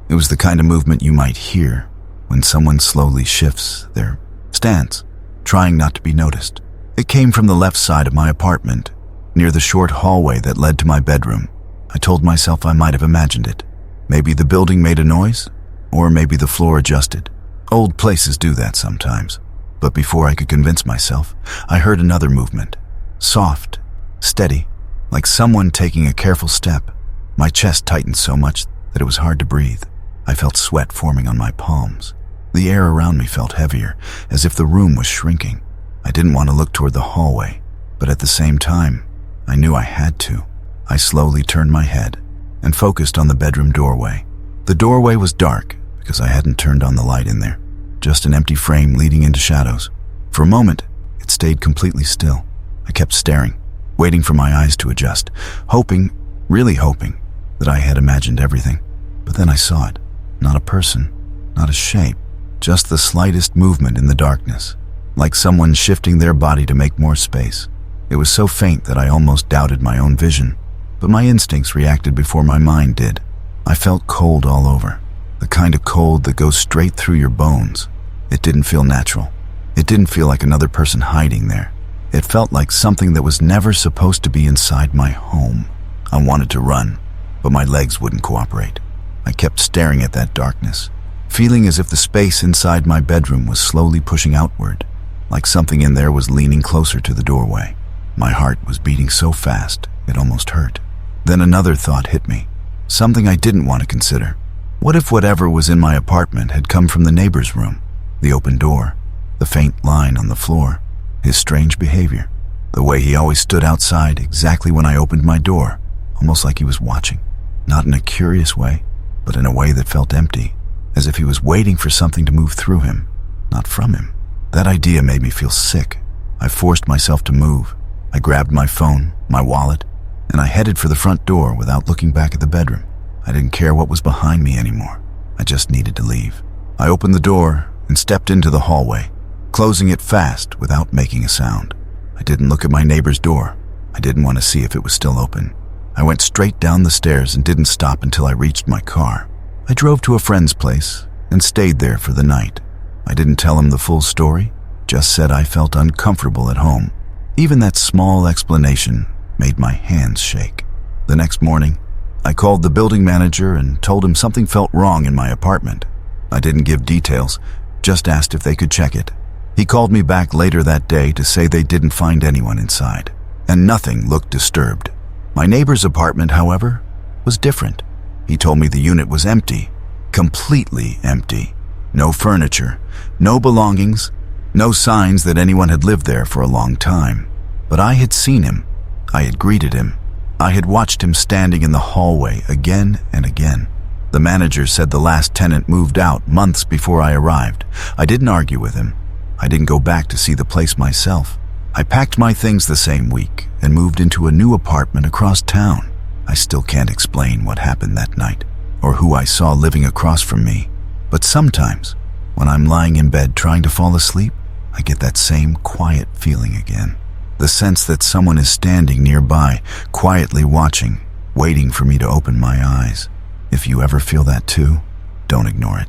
It was the kind of movement you might hear when someone slowly shifts their stance, trying not to be noticed. It came from the left side of my apartment, near the short hallway that led to my bedroom. I told myself I might have imagined it. Maybe the building made a noise, or maybe the floor adjusted. Old places do that sometimes. But before I could convince myself, I heard another movement. Soft, steady, like someone taking a careful step. My chest tightened so much that it was hard to breathe. I felt sweat forming on my palms. The air around me felt heavier, as if the room was shrinking. I didn't want to look toward the hallway, but at the same time, I knew I had to. I slowly turned my head and focused on the bedroom doorway. The doorway was dark because I hadn't turned on the light in there. Just an empty frame leading into shadows. For a moment, it stayed completely still. I kept staring, waiting for my eyes to adjust, hoping, really hoping, that I had imagined everything. But then I saw it. Not a person, not a shape, just the slightest movement in the darkness, like someone shifting their body to make more space. It was so faint that I almost doubted my own vision, but my instincts reacted before my mind did. I felt cold all over, the kind of cold that goes straight through your bones. It didn't feel natural. It didn't feel like another person hiding there. It felt like something that was never supposed to be inside my home. I wanted to run, but my legs wouldn't cooperate. I kept staring at that darkness, feeling as if the space inside my bedroom was slowly pushing outward, like something in there was leaning closer to the doorway. My heart was beating so fast, it almost hurt. Then another thought hit me, something I didn't want to consider. What if whatever was in my apartment had come from the neighbor's room? The open door, the faint line on the floor, his strange behavior, the way he always stood outside exactly when I opened my door, almost like he was watching, not in a curious way, but in a way that felt empty, as if he was waiting for something to move through him, not from him. That idea made me feel sick. I forced myself to move. I grabbed my phone, my wallet, and I headed for the front door without looking back at the bedroom. I didn't care what was behind me anymore. I just needed to leave. I opened the door and stepped into the hallway, closing it fast without making a sound. I didn't look at my neighbor's door. I didn't want to see if it was still open. I went straight down the stairs and didn't stop until I reached my car. I drove to a friend's place and stayed there for the night. I didn't tell him the full story, just said I felt uncomfortable at home. Even that small explanation made my hands shake. The next morning, I called the building manager and told him something felt wrong in my apartment. I didn't give details, just asked if they could check it. He called me back later that day to say they didn't find anyone inside, and nothing looked disturbed. My neighbor's apartment, however, was different. He told me the unit was empty, completely empty. No furniture, no belongings, no signs that anyone had lived there for a long time. But I had seen him. I had greeted him. I had watched him standing in the hallway again and again. The manager said the last tenant moved out months before I arrived. I didn't argue with him. I didn't go back to see the place myself. I packed my things the same week and moved into a new apartment across town. I still can't explain what happened that night or who I saw living across from me. But sometimes, when I'm lying in bed trying to fall asleep, I get that same quiet feeling again. The sense that someone is standing nearby, quietly watching, waiting for me to open my eyes. If you ever feel that too, don't ignore it.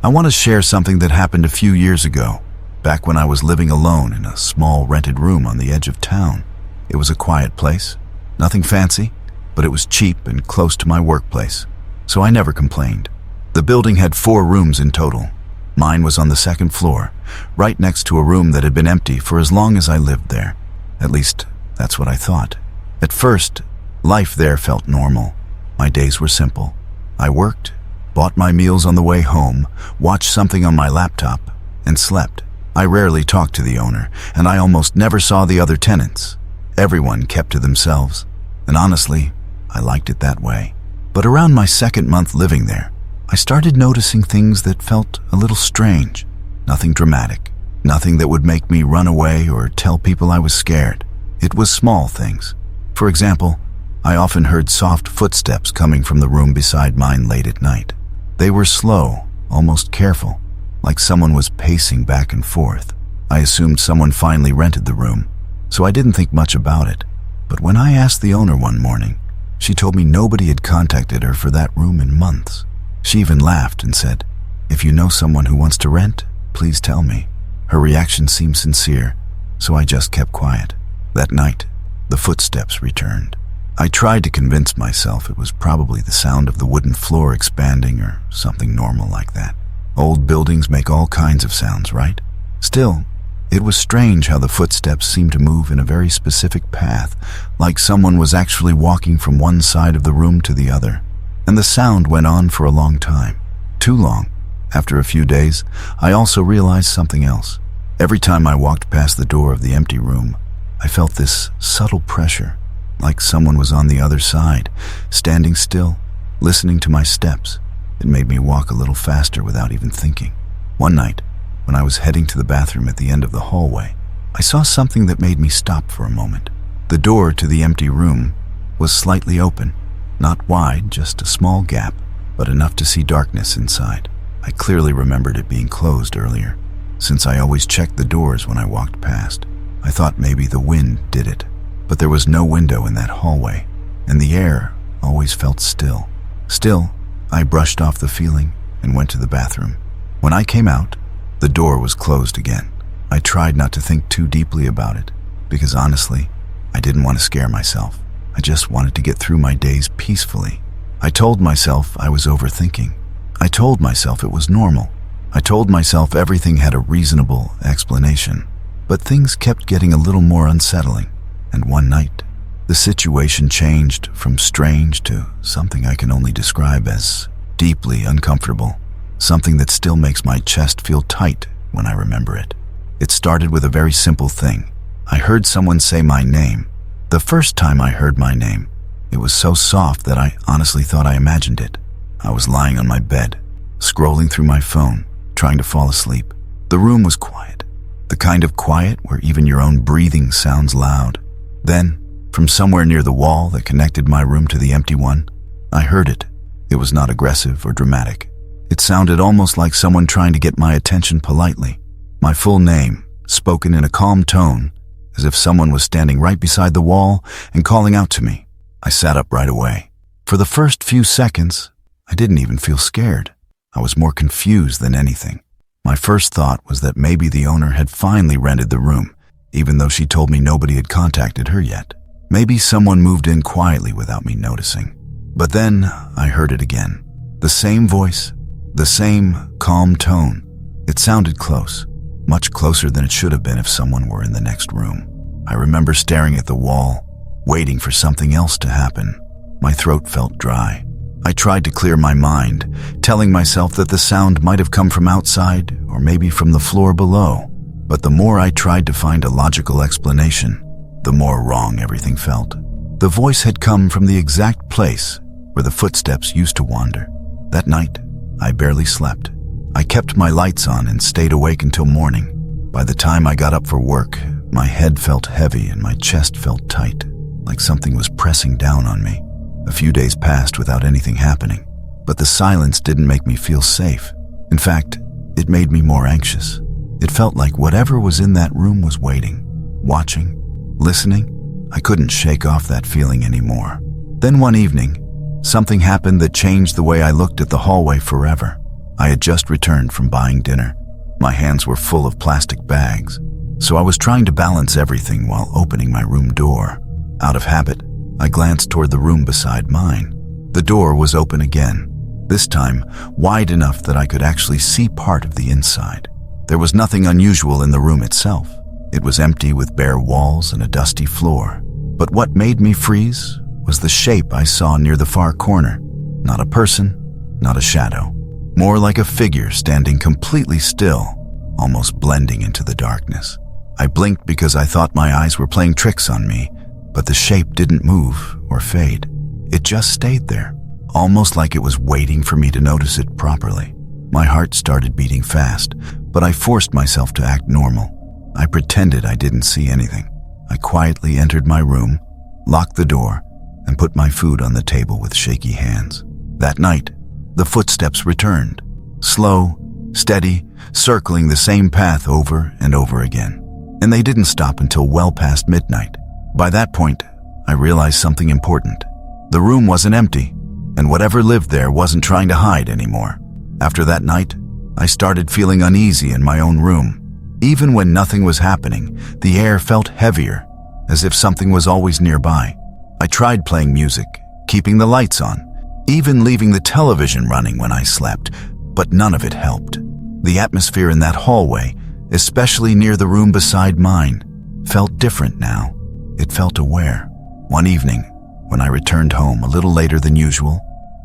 I want to share something that happened a few years ago, back when I was living alone in a small rented room on the edge of town. It was a quiet place, nothing fancy, but it was cheap and close to my workplace, so I never complained. The building had 4 rooms in total. Mine was on the 2nd floor, right next to a room that had been empty for as long as I lived there. At least, that's what I thought. At first, life there felt normal. My days were simple. I worked, bought my meals on the way home, watched something on my laptop, and slept. I rarely talked to the owner, and I almost never saw the other tenants. Everyone kept to themselves, and honestly, I liked it that way. But around my second month living there, I started noticing things that felt a little strange. Nothing dramatic, nothing that would make me run away or tell people I was scared. It was small things. For example, I often heard soft footsteps coming from the room beside mine late at night. They were slow, almost careful, like someone was pacing back and forth. I assumed someone finally rented the room, so I didn't think much about it. But when I asked the owner one morning, she told me nobody had contacted her for that room in months. She even laughed and said, "If you know someone who wants to rent, please tell me." Her reaction seemed sincere, so I just kept quiet. That night, the footsteps returned. I tried to convince myself it was probably the sound of the wooden floor expanding or something normal like that. Old buildings make all kinds of sounds, right? Still, it was strange how the footsteps seemed to move in a very specific path, like someone was actually walking from one side of the room to the other. And the sound went on for a long time. Too long. After a few days, I also realized something else. Every time I walked past the door of the empty room, I felt this subtle pressure, like someone was on the other side, standing still, listening to my steps. It made me walk a little faster without even thinking. One night, when I was heading to the bathroom at the end of the hallway, I saw something that made me stop for a moment. The door to the empty room was slightly open, not wide, just a small gap, but enough to see darkness inside. I clearly remembered it being closed earlier, since I always checked the doors when I walked past. I thought maybe the wind did it, but there was no window in that hallway, and the air always felt still. Still, I brushed off the feeling and went to the bathroom. When I came out, the door was closed again. I tried not to think too deeply about it, because honestly, I didn't want to scare myself. I just wanted to get through my days peacefully. I told myself I was overthinking. I told myself it was normal. I told myself everything had a reasonable explanation. But things kept getting a little more unsettling. And one night, the situation changed from strange to something I can only describe as deeply uncomfortable. Something that still makes my chest feel tight when I remember it. It started with a very simple thing. I heard someone say my name. The first time I heard my name, it was so soft that I honestly thought I imagined it. I was lying on my bed, scrolling through my phone, trying to fall asleep. The room was quiet, the kind of quiet where even your own breathing sounds loud. Then, from somewhere near the wall that connected my room to the empty one, I heard it. It was not aggressive or dramatic. It sounded almost like someone trying to get my attention politely. My full name, spoken in a calm tone, as if someone was standing right beside the wall and calling out to me. I sat up right away. For the first few seconds, I didn't even feel scared. I was more confused than anything. My first thought was that maybe the owner had finally rented the room, even though she told me nobody had contacted her yet. Maybe someone moved in quietly without me noticing. But then I heard it again. The same voice, the same calm tone. It sounded close, much closer than it should have been if someone were in the next room. I remember staring at the wall, waiting for something else to happen. My throat felt dry. I tried to clear my mind, telling myself that the sound might have come from outside or maybe from the floor below. But the more I tried to find a logical explanation, the more wrong everything felt. The voice had come from the exact place where the footsteps used to wander. That night, I barely slept. I kept my lights on and stayed awake until morning. By the time I got up for work, my head felt heavy and my chest felt tight, like something was pressing down on me. A few days passed without anything happening, but the silence didn't make me feel safe. In fact, it made me more anxious. It felt like whatever was in that room was waiting, watching, listening. I couldn't shake off that feeling anymore. Then one evening, something happened that changed the way I looked at the hallway forever. I had just returned from buying dinner. My hands were full of plastic bags, so I was trying to balance everything while opening my room door. Out of habit, I glanced toward the room beside mine. The door was open again, this time wide enough that I could actually see part of the inside. There was nothing unusual in the room itself. It was empty with bare walls and a dusty floor. But what made me freeze was the shape I saw near the far corner. Not a person, not a shadow. More like a figure standing completely still, almost blending into the darkness. I blinked because I thought my eyes were playing tricks on me, but the shape didn't move or fade. It just stayed there, almost like it was waiting for me to notice it properly. My heart started beating fast, but I forced myself to act normal. I pretended I didn't see anything. I quietly entered my room, locked the door, and put my food on the table with shaky hands. That night, the footsteps returned, slow, steady, circling the same path over and over again. And they didn't stop until well past midnight. By that point, I realized something important. The room wasn't empty, and whatever lived there wasn't trying to hide anymore. After that night, I started feeling uneasy in my own room. Even when nothing was happening, the air felt heavier, as if something was always nearby. I tried playing music, keeping the lights on, even leaving the television running when I slept, but none of it helped. The atmosphere in that hallway, especially near the room beside mine, felt different now. It felt aware. One evening, when I returned home a little later than usual,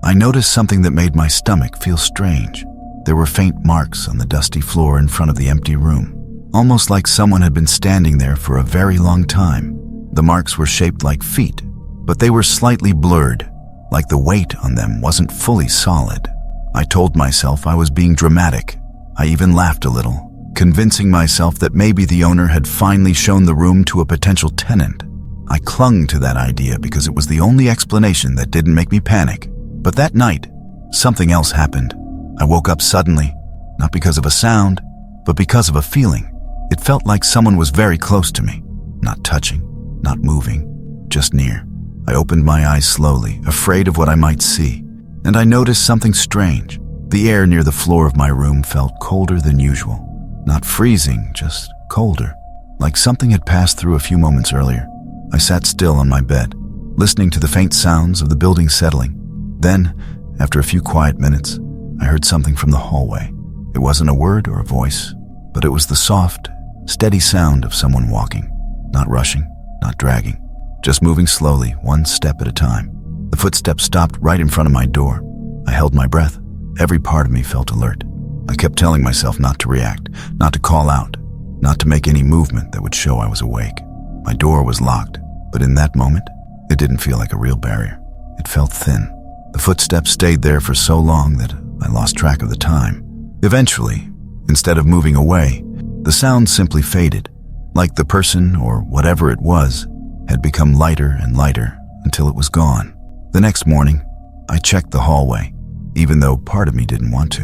I noticed something that made my stomach feel strange. There were faint marks on the dusty floor in front of the empty room, almost like someone had been standing there for a very long time. The marks were shaped like feet, but they were slightly blurred, like the weight on them wasn't fully solid. I told myself I was being dramatic. I even laughed a little, convincing myself that maybe the owner had finally shown the room to a potential tenant. I clung to that idea because it was the only explanation that didn't make me panic. But that night, something else happened. I woke up suddenly, not because of a sound, but because of a feeling. It felt like someone was very close to me, not touching, not moving, just near. I opened my eyes slowly, afraid of what I might see, and I noticed something strange. The air near the floor of my room felt colder than usual. Not freezing, just colder, like something had passed through a few moments earlier. I sat still on my bed, listening to the faint sounds of the building settling. Then, after a few quiet minutes, I heard something from the hallway. It wasn't a word or a voice, but it was the soft, steady sound of someone walking, not rushing, not dragging, just moving slowly, one step at a time. The footsteps stopped right in front of my door. I held my breath. Every part of me felt alert. I kept telling myself not to react, not to call out, not to make any movement that would show I was awake. My door was locked, but in that moment, it didn't feel like a real barrier. It felt thin. The footsteps stayed there for so long that I lost track of the time. Eventually, instead of moving away, the sound simply faded, like the person, or whatever it was, had become lighter and lighter until it was gone. The next morning, I checked the hallway, even though part of me didn't want to.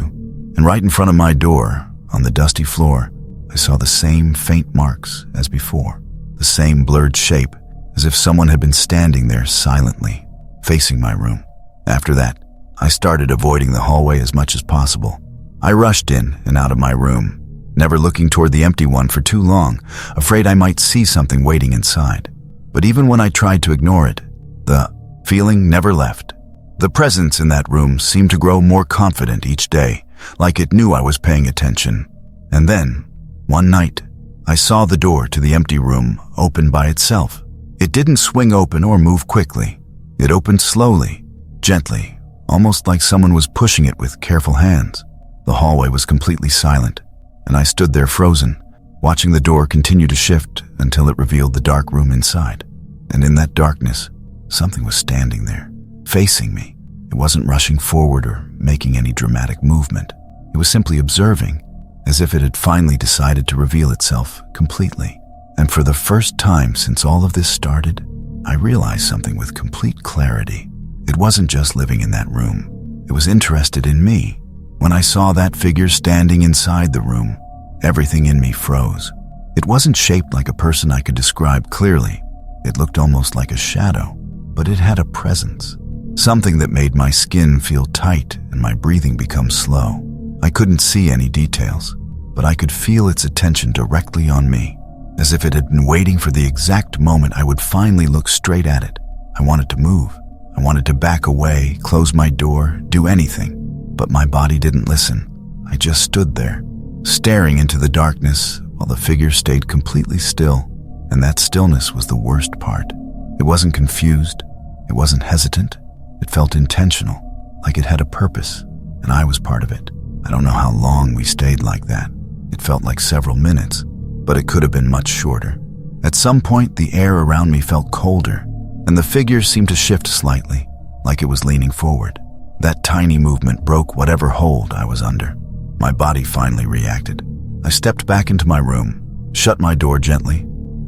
And right in front of my door, on the dusty floor, I saw the same faint marks as before, the same blurred shape, as if someone had been standing there silently, facing my room. After that, I started avoiding the hallway as much as possible. I rushed in and out of my room, never looking toward the empty one for too long, afraid I might see something waiting inside. But even when I tried to ignore it, the feeling never left. The presence in that room seemed to grow more confident each day, like it knew I was paying attention. And then, one night, I saw the door to the empty room open by itself. It didn't swing open or move quickly. It opened slowly, gently, almost like someone was pushing it with careful hands. The hallway was completely silent, and I stood there frozen, watching the door continue to shift until it revealed the dark room inside. And in that darkness, something was standing there, facing me. It wasn't rushing forward or making any dramatic movement. It was simply observing, as if it had finally decided to reveal itself completely. And for the first time since all of this started, I realized something with complete clarity. It wasn't just living in that room. It was interested in me. When I saw that figure standing inside the room, everything in me froze. It wasn't shaped like a person I could describe clearly. It looked almost like a shadow, but it had a presence. Something that made my skin feel tight and my breathing become slow. I couldn't see any details, but I could feel its attention directly on me, as if it had been waiting for the exact moment I would finally look straight at it. I wanted to move. I wanted to back away, close my door, do anything, but my body didn't listen. I just stood there, staring into the darkness while the figure stayed completely still, and that stillness was the worst part. It wasn't confused. It wasn't hesitant. It felt intentional, like it had a purpose, and I was part of it. I don't know how long we stayed like that. It felt like several minutes, but it could have been much shorter. At some point, the air around me felt colder, and the figure seemed to shift slightly, like it was leaning forward. That tiny movement broke whatever hold I was under. My body finally reacted. I stepped back into my room, shut my door gently,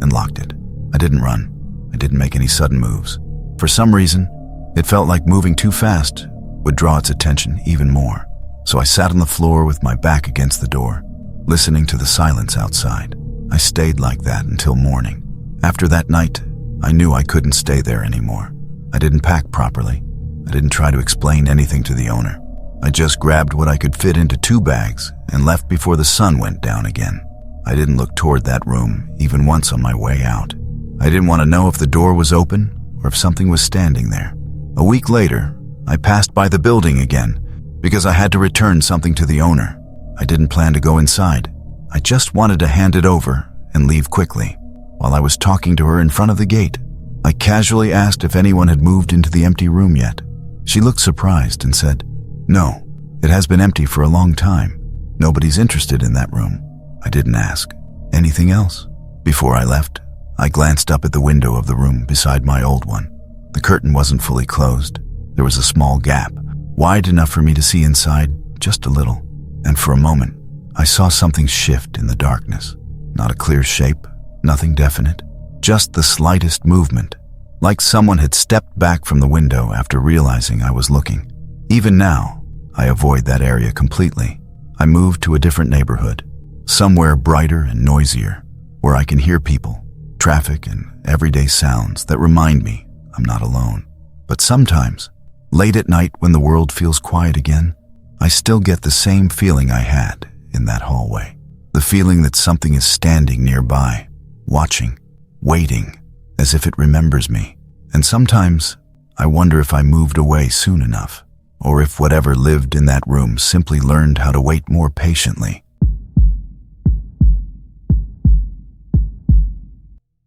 and locked it. I didn't run. I didn't make any sudden moves. For some reason, it felt like moving too fast would draw its attention even more. So I sat on the floor with my back against the door, listening to the silence outside. I stayed like that until morning. After that night, I knew I couldn't stay there anymore. I didn't pack properly. I didn't try to explain anything to the owner. I just grabbed what I could fit into 2 bags and left before the sun went down again. I didn't look toward that room even once on my way out. I didn't want to know if the door was open or if something was standing there. A week later, I passed by the building again because I had to return something to the owner. I didn't plan to go inside. I just wanted to hand it over and leave quickly. While I was talking to her in front of the gate, I casually asked if anyone had moved into the empty room yet. She looked surprised and said, "No, it has been empty for a long time. Nobody's interested in that room." I didn't ask. "Anything else?" Before I left, I glanced up at the window of the room beside my old one. The curtain wasn't fully closed. There was a small gap, wide enough for me to see inside just a little. And for a moment, I saw something shift in the darkness. Not a clear shape, nothing definite, just the slightest movement, like someone had stepped back from the window after realizing I was looking. Even now, I avoid that area completely. I moved to a different neighborhood, somewhere brighter and noisier, where I can hear people, traffic, and everyday sounds that remind me I'm not alone. But sometimes, late at night when the world feels quiet again, I still get the same feeling I had in that hallway. The feeling that something is standing nearby, watching, waiting, as if it remembers me. And sometimes, I wonder if I moved away soon enough, or if whatever lived in that room simply learned how to wait more patiently.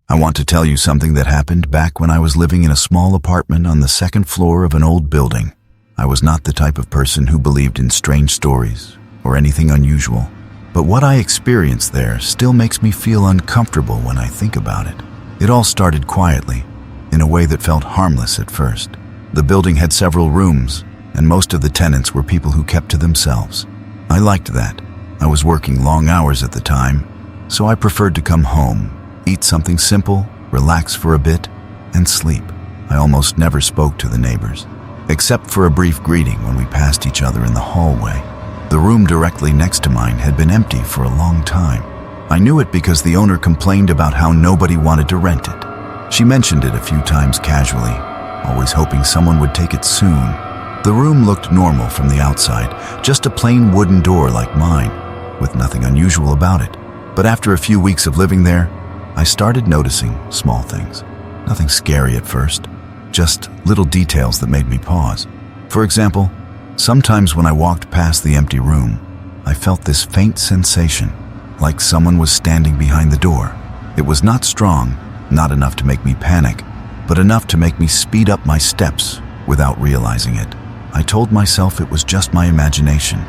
I want to tell you something that happened back when I was living in a small apartment on the 2nd floor of an old building. I was not the type of person who believed in strange stories or anything unusual, but what I experienced there still makes me feel uncomfortable when I think about it. It all started quietly, in a way that felt harmless at first. The building had several rooms, and most of the tenants were people who kept to themselves. I liked that. I was working long hours at the time, so I preferred to come home, eat something simple, relax for a bit, and sleep. I almost never spoke to the neighbors, except for a brief greeting when we passed each other in the hallway. The room directly next to mine had been empty for a long time. I knew it because the owner complained about how nobody wanted to rent it. She mentioned it a few times casually, always hoping someone would take it soon. The room looked normal from the outside, just a plain wooden door like mine, with nothing unusual about it. But after a few weeks of living there, I started noticing small things. Nothing scary at first, just little details that made me pause. For example, sometimes when I walked past the empty room, I felt this faint sensation, like someone was standing behind the door. It was not strong, not enough to make me panic, but enough to make me speed up my steps without realizing it. I told myself it was just my imagination.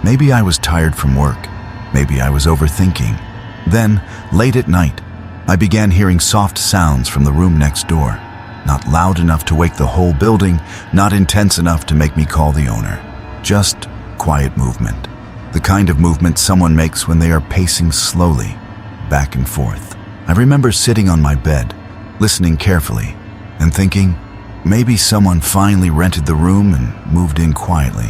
Maybe I was tired from work. Maybe I was overthinking. Then, late at night, I began hearing soft sounds from the room next door. Not loud enough to wake the whole building, not intense enough to make me call the owner. Just quiet movement. The kind of movement someone makes when they are pacing slowly, back and forth. I remember sitting on my bed, listening carefully, and thinking, maybe someone finally rented the room and moved in quietly.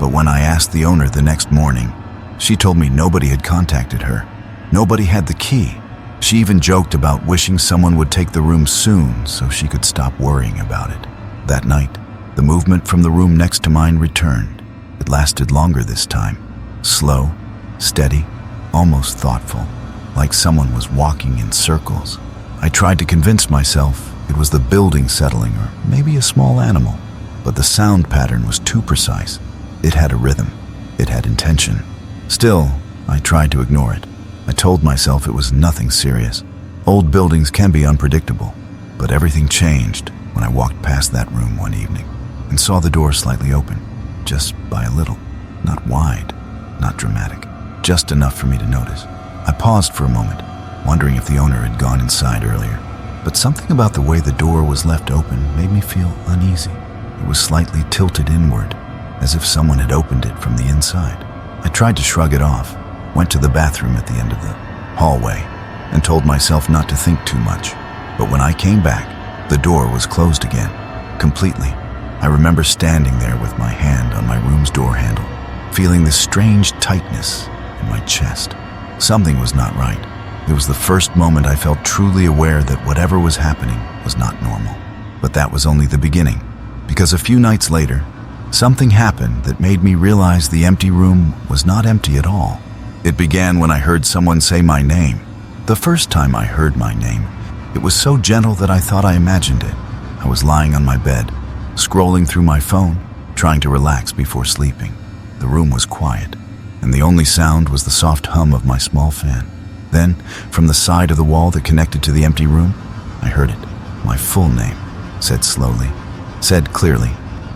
But when I asked the owner the next morning, she told me nobody had contacted her. Nobody had the key. She even joked about wishing someone would take the room soon so she could stop worrying about it. That night, the movement from the room next to mine returned. It lasted longer this time. Slow, steady, almost thoughtful, like someone was walking in circles. I tried to convince myself it was the building settling or maybe a small animal, but the sound pattern was too precise. It had a rhythm. It had intention. Still, I tried to ignore it. I told myself it was nothing serious. Old buildings can be unpredictable, but everything changed when I walked past that room one evening and saw the door slightly open, just by a little, not wide, not dramatic. just enough for me to notice. I paused for a moment, wondering if the owner had gone inside earlier. But something about the way the door was left open made me feel uneasy. It was slightly tilted inward, as if someone had opened it from the inside. I tried to shrug it off, went to the bathroom at the end of the hallway, and told myself not to think too much. But when I came back, the door was closed again, completely. I remember standing there with my hand on my room's door handle, feeling this strange tightness in my chest. Something was not right. It was the first moment I felt truly aware that whatever was happening was not normal. But that was only the beginning, because a few nights later, something happened that made me realize the empty room was not empty at all. It began when I heard someone say my name. The first time I heard my name, it was so gentle that I thought I imagined it. I was lying on my bed, scrolling through my phone, trying to relax before sleeping. The room was quiet, and the only sound was the soft hum of my small fan. Then, from the side of the wall that connected to the empty room, I heard it. My full name, said slowly, said clearly,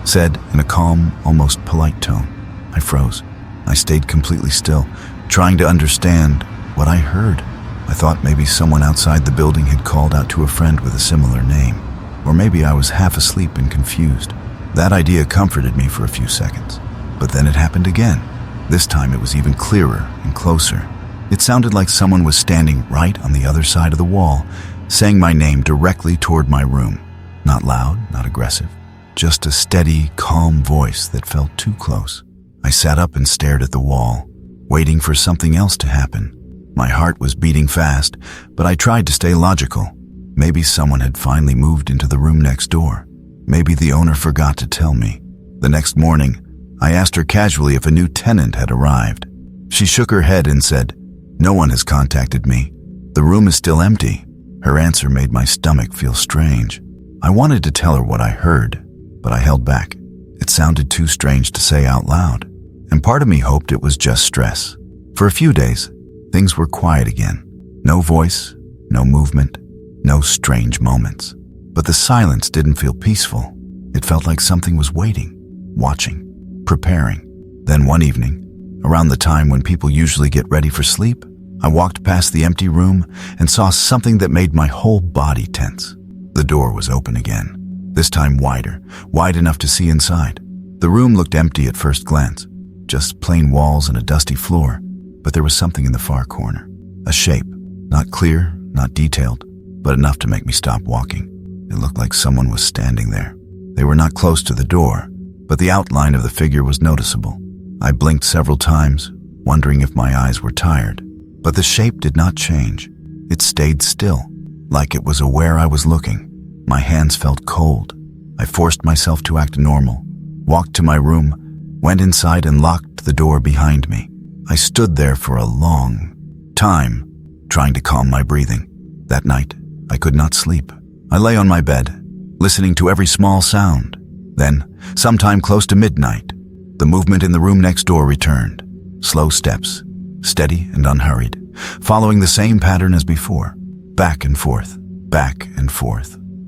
said in a calm, almost polite tone. I froze. I stayed completely still, trying to understand what I heard. I thought maybe someone outside the building had called out to a friend with a similar name, or maybe I was half asleep and confused. That idea comforted me for a few seconds, but then it happened again. This time it was even clearer and closer. It sounded like someone was standing right on the other side of the wall, saying my name directly toward my room. Not loud, not aggressive, just a steady, calm voice that felt too close. I sat up and stared at the wall, waiting for something else to happen. My heart was beating fast, but I tried to stay logical. Maybe someone had finally moved into the room next door. Maybe the owner forgot to tell me. The next morning, I asked her casually if a new tenant had arrived. She shook her head and said, "No one has contacted me. The room is still empty." Her answer made my stomach feel strange. I wanted to tell her what I heard, but I held back. It sounded too strange to say out loud, and part of me hoped it was just stress. For a few days, things were quiet again. No voice, no movement, no strange moments. But the silence didn't feel peaceful. It felt like something was waiting, watching, preparing. Then one evening, around the time when people usually get ready for sleep, I walked past the empty room and saw something that made my whole body tense. The door was open again, this time wider, wide enough to see inside. The room looked empty at first glance, just plain walls and a dusty floor, but there was something in the far corner. A shape, not clear, not detailed, but enough to make me stop walking. It looked like someone was standing there. They were not close to the door, but the outline of the figure was noticeable. I blinked several times, wondering if my eyes were tired. But the shape did not change. It stayed still, like it was aware I was looking. My hands felt cold. I forced myself to act normal, walked to my room, went inside and locked the door behind me. I stood there for a long time, trying to calm my breathing. That night, I could not sleep. I lay on my bed, listening to every small sound. Then, sometime close to midnight, the movement in the room next door returned. Slow steps, steady and unhurried, following the same pattern as before. Back and forth,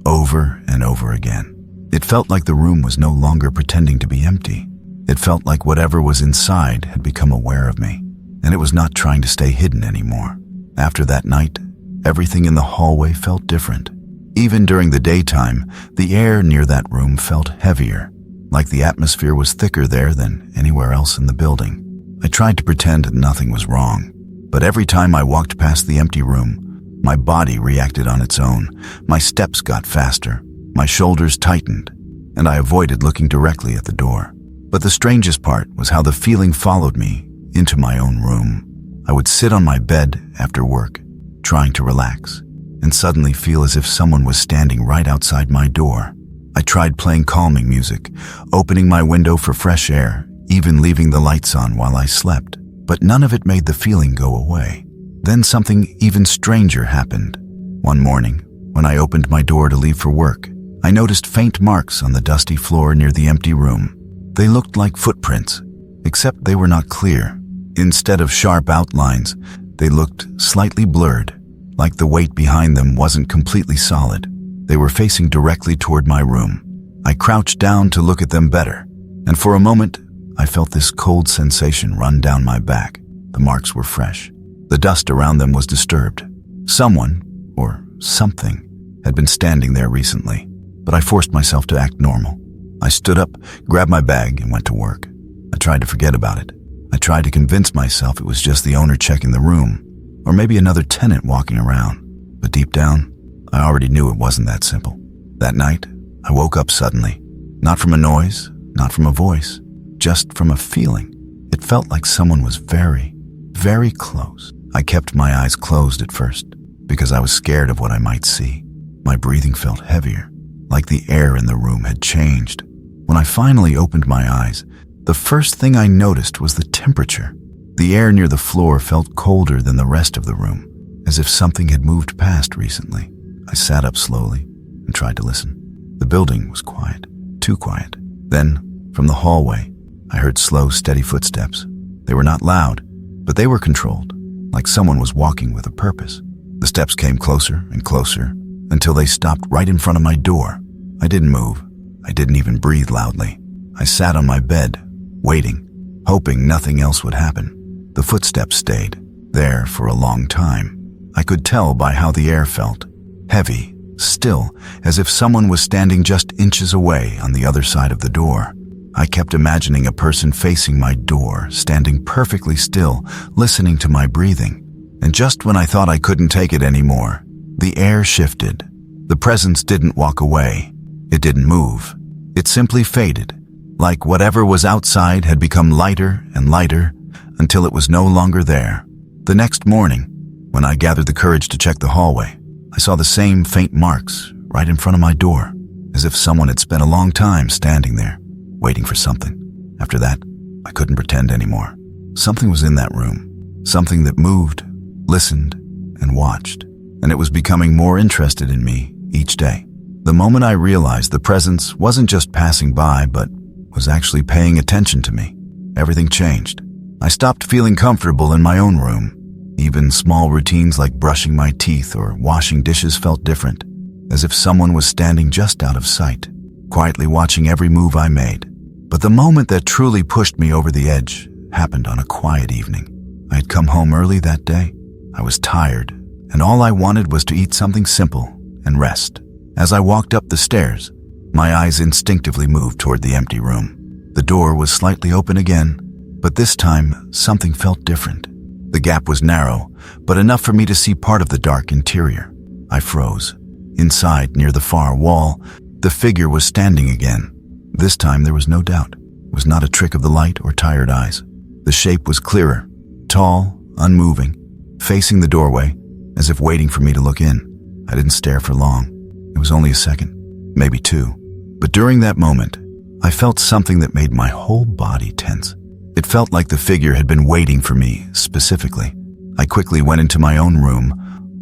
over and over again. It felt like the room was no longer pretending to be empty. It felt like whatever was inside had become aware of me, and it was not trying to stay hidden anymore. After that night, everything in the hallway felt different. Even during the daytime, the air near that room felt heavier, like the atmosphere was thicker there than anywhere else in the building. I tried to pretend nothing was wrong, but every time I walked past the empty room, my body reacted on its own. My steps got faster, my shoulders tightened, and I avoided looking directly at the door. But the strangest part was how the feeling followed me into my own room. I would sit on my bed after work, trying to relax, and suddenly feel as if someone was standing right outside my door. I tried playing calming music, opening my window for fresh air, even leaving the lights on while I slept, but none of it made the feeling go away. Then something even stranger happened. One morning, when I opened my door to leave for work, I noticed faint marks on the dusty floor near the empty room. They looked like footprints, except they were not clear. Instead of sharp outlines, they looked slightly blurred, like the weight behind them wasn't completely solid. They were facing directly toward my room. I crouched down to look at them better, and for a moment, I felt this cold sensation run down my back. The marks were fresh. The dust around them was disturbed. Someone, or something, had been standing there recently, but I forced myself to act normal. I stood up, grabbed my bag, and went to work. I tried to forget about it. I tried to convince myself it was just the owner checking the room, or maybe another tenant walking around. But deep down, I already knew it wasn't that simple. That night, I woke up suddenly. Not from a noise, not from a voice, just from a feeling. It felt like someone was very, very close. I kept my eyes closed at first, because I was scared of what I might see. My breathing felt heavier, like the air in the room had changed. When I finally opened my eyes, the first thing I noticed was the temperature. The air near the floor felt colder than the rest of the room, as if something had moved past recently. I sat up slowly and tried to listen. The building was quiet, too quiet. Then, from the hallway, I heard slow, steady footsteps. They were not loud, but they were controlled, like someone was walking with a purpose. The steps came closer and closer until they stopped right in front of my door. I didn't move. I didn't even breathe loudly. I sat on my bed, waiting, hoping nothing else would happen. The footsteps stayed there for a long time. I could tell by how the air felt, heavy, still, as if someone was standing just inches away on the other side of the door. I kept imagining a person facing my door, standing perfectly still, listening to my breathing. And just when I thought I couldn't take it anymore, the air shifted. The presence didn't walk away. It didn't move. It simply faded, like whatever was outside had become lighter and lighter until it was no longer there. The next morning, when I gathered the courage to check the hallway, I saw the same faint marks right in front of my door, as if someone had spent a long time standing there, waiting for something. After that, I couldn't pretend anymore. Something was in that room, something that moved, listened, and watched, and it was becoming more interested in me each day. The moment I realized the presence wasn't just passing by, but was actually paying attention to me, everything changed. I stopped feeling comfortable in my own room. Even small routines like brushing my teeth or washing dishes felt different, as if someone was standing just out of sight, quietly watching every move I made. But the moment that truly pushed me over the edge happened on a quiet evening. I had come home early that day. I was tired, and all I wanted was to eat something simple and rest. As I walked up the stairs, my eyes instinctively moved toward the empty room. The door was slightly open again, but this time something felt different. The gap was narrow, but enough for me to see part of the dark interior. I froze. Inside, near the far wall, the figure was standing again. This time there was no doubt. It was not a trick of the light or tired eyes. The shape was clearer, tall, unmoving, facing the doorway, as if waiting for me to look in. I didn't stare for long. It was only a second, maybe two. But during that moment, I felt something that made my whole body tense. It felt like the figure had been waiting for me specifically. I quickly went into my own room,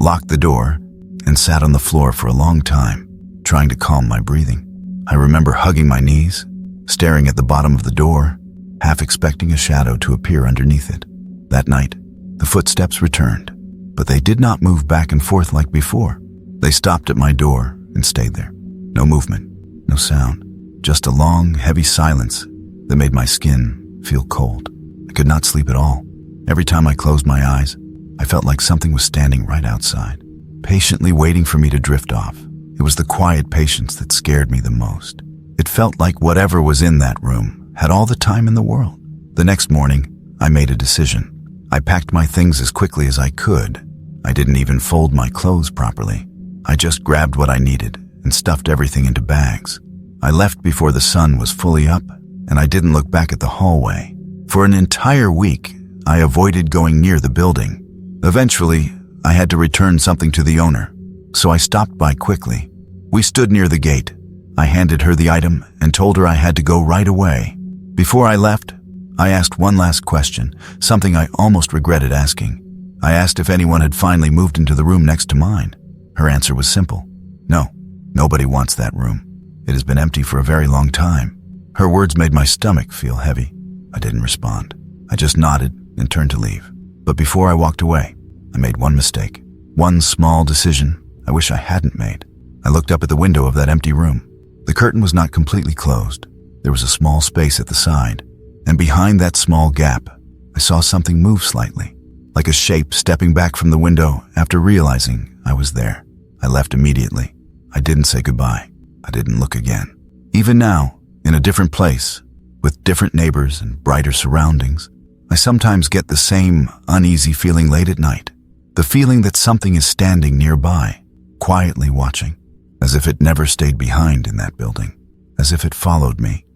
locked the door, and sat on the floor for a long time, trying to calm my breathing. I remember hugging my knees, staring at the bottom of the door, half expecting a shadow to appear underneath it. That night, the footsteps returned, but they did not move back and forth like before. They stopped at my door and stayed there. No movement, no sound, just a long, heavy silence that made my skin feel cold. I could not sleep at all. Every time I closed my eyes, I felt like something was standing right outside, patiently waiting for me to drift off. It was the quiet patience that scared me the most. It felt like whatever was in that room had all the time in the world. The next morning, I made a decision. I packed my things as quickly as I could. I didn't even fold my clothes properly. I just grabbed what I needed and stuffed everything into bags. I left before the sun was fully up, and I didn't look back at the hallway. For an entire week, I avoided going near the building. Eventually, I had to return something to the owner, so I stopped by quickly. We stood near the gate. I handed her the item and told her I had to go right away. Before I left, I asked one last question, something I almost regretted asking. I asked if anyone had finally moved into the room next to mine. Her answer was simple. No, nobody wants that room. It has been empty for a very long time. Her words made my stomach feel heavy. I didn't respond. I just nodded and turned to leave. But before I walked away, I made one mistake. One small decision I wish I hadn't made. I looked up at the window of that empty room. The curtain was not completely closed. There was a small space at the side, and behind that small gap, I saw something move slightly, like a shape stepping back from the window after realizing I was there. I left immediately. I didn't say goodbye. I didn't look again. Even now, in a different place, with different neighbors and brighter surroundings, I sometimes get the same uneasy feeling late at night. The feeling that something is standing nearby, quietly watching, as if it never stayed behind in that building, as if it followed me.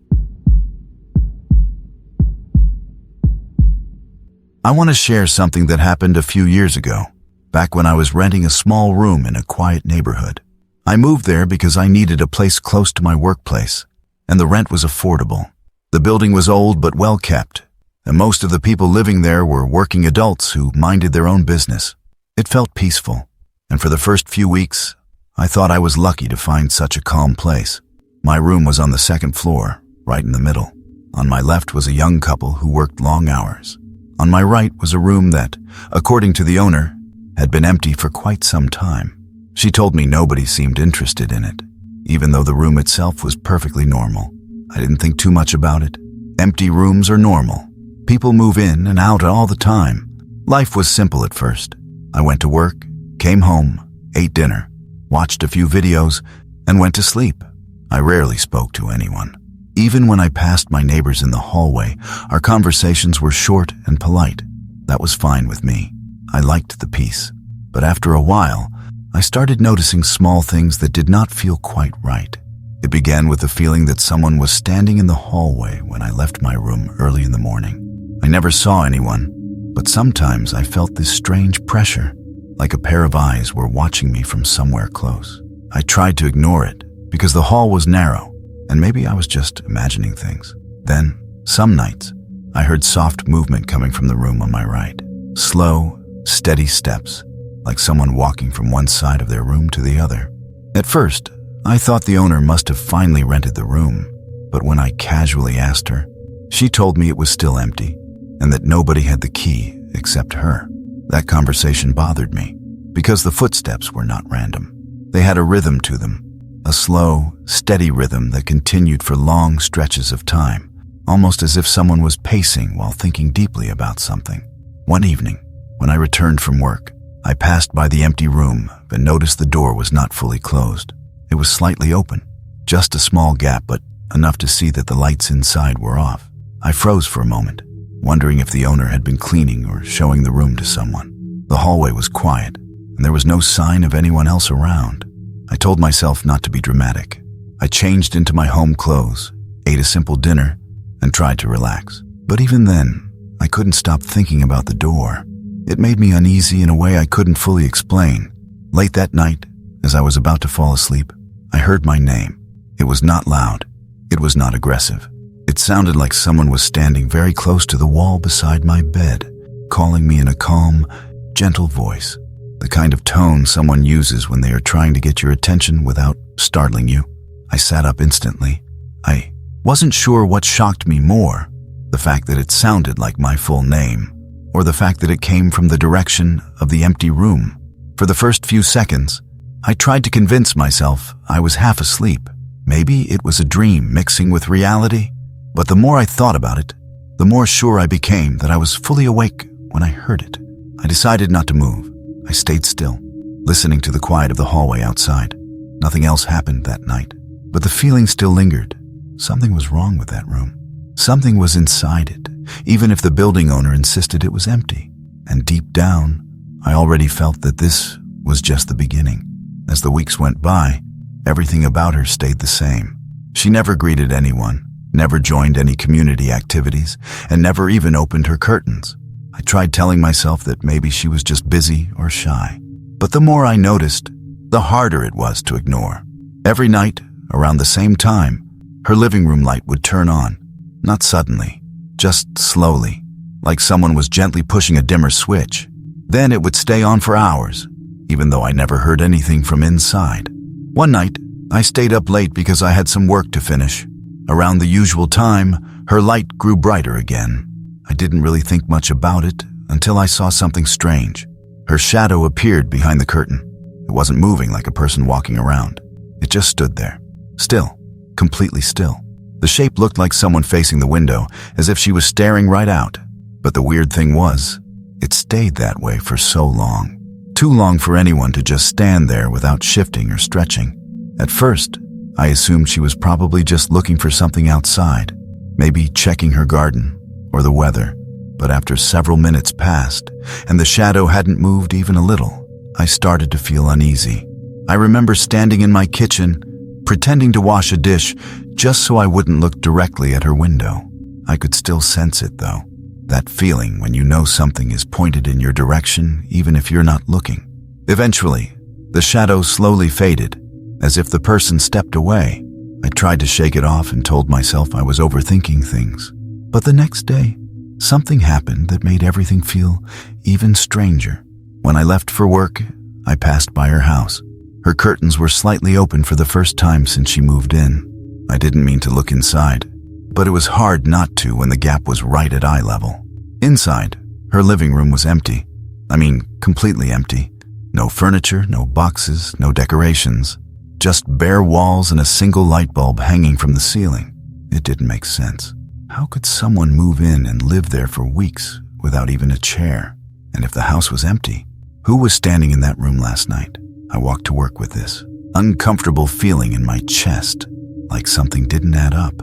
I want to share something that happened a few years ago, back when I was renting a small room in a quiet neighborhood. I moved there because I needed a place close to my workplace, and the rent was affordable. The building was old but well kept, and most of the people living there were working adults who minded their own business. It felt peaceful, and for the first few weeks, I thought I was lucky to find such a calm place. My room was on the second floor, right in the middle. On my left was a young couple who worked long hours. On my right was a room that, according to the owner, had been empty for quite some time. She told me nobody seemed interested in it, even though the room itself was perfectly normal. I didn't think too much about it. Empty rooms are normal. People move in and out all the time. Life was simple at first. I went to work, came home, ate dinner, watched a few videos, and went to sleep. I rarely spoke to anyone. Even when I passed my neighbors in the hallway, our conversations were short and polite. That was fine with me. I liked the peace. But after a while, I started noticing small things that did not feel quite right. It began with the feeling that someone was standing in the hallway when I left my room early in the morning. I never saw anyone, but sometimes I felt this strange pressure, like a pair of eyes were watching me from somewhere close. I tried to ignore it because the hall was narrow, and maybe I was just imagining things. Then, some nights, I heard soft movement coming from the room on my right. Slow, steady steps, like someone walking from one side of their room to the other. At first, I thought the owner must have finally rented the room, but when I casually asked her, she told me it was still empty and that nobody had the key except her. That conversation bothered me because the footsteps were not random. They had a rhythm to them, a slow, steady rhythm that continued for long stretches of time, almost as if someone was pacing while thinking deeply about something. One evening, when I returned from work, I passed by the empty room and noticed the door was not fully closed. It was slightly open, just a small gap, but enough to see that the lights inside were off. I froze for a moment, wondering if the owner had been cleaning or showing the room to someone. The hallway was quiet, and there was no sign of anyone else around. I told myself not to be dramatic. I changed into my home clothes, ate a simple dinner, and tried to relax. But even then, I couldn't stop thinking about the door. It made me uneasy in a way I couldn't fully explain. Late that night, as I was about to fall asleep, I heard my name. It was not loud. It was not aggressive. It sounded like someone was standing very close to the wall beside my bed, calling me in a calm, gentle voice. The kind of tone someone uses when they are trying to get your attention without startling you. I sat up instantly. I wasn't sure what shocked me more, the fact that it sounded like my full name, or the fact that it came from the direction of the empty room. For the first few seconds, I tried to convince myself I was half asleep. Maybe it was a dream mixing with reality, but the more I thought about it, the more sure I became that I was fully awake when I heard it. I decided not to move. I stayed still, listening to the quiet of the hallway outside. Nothing else happened that night, but the feeling still lingered. Something was wrong with that room. Something was inside it, even if the building owner insisted it was empty. And deep down, I already felt that this was just the beginning. As the weeks went by, everything about her stayed the same. She never greeted anyone, never joined any community activities, and never even opened her curtains. I tried telling myself that maybe she was just busy or shy. But the more I noticed, the harder it was to ignore. Every night, around the same time, her living room light would turn on. Not suddenly, just slowly, like someone was gently pushing a dimmer switch. Then it would stay on for hours, even though I never heard anything from inside. One night, I stayed up late because I had some work to finish. Around the usual time, her light grew brighter again. I didn't really think much about it until I saw something strange. Her shadow appeared behind the curtain. It wasn't moving like a person walking around. It just stood there, still, completely still. The shape looked like someone facing the window, as if she was staring right out. But the weird thing was, it stayed that way for so long. Too long for anyone to just stand there without shifting or stretching. At first, I assumed she was probably just looking for something outside, maybe checking her garden or the weather. But after several minutes passed, and the shadow hadn't moved even a little, I started to feel uneasy. I remember standing in my kitchen, pretending to wash a dish just so I wouldn't look directly at her window. I could still sense it, though. That feeling when you know something is pointed in your direction, even if you're not looking. Eventually, the shadow slowly faded, as if the person stepped away. I tried to shake it off and told myself I was overthinking things. But the next day, something happened that made everything feel even stranger. When I left for work, I passed by her house. Her curtains were slightly open for the first time since she moved in. I didn't mean to look inside, but it was hard not to when the gap was right at eye level. Inside, her living room was empty. I mean, completely empty. No furniture, no boxes, no decorations. Just bare walls and a single light bulb hanging from the ceiling. It didn't make sense. How could someone move in and live there for weeks without even a chair? And if the house was empty, who was standing in that room last night? I walked to work with this uncomfortable feeling in my chest, like something didn't add up.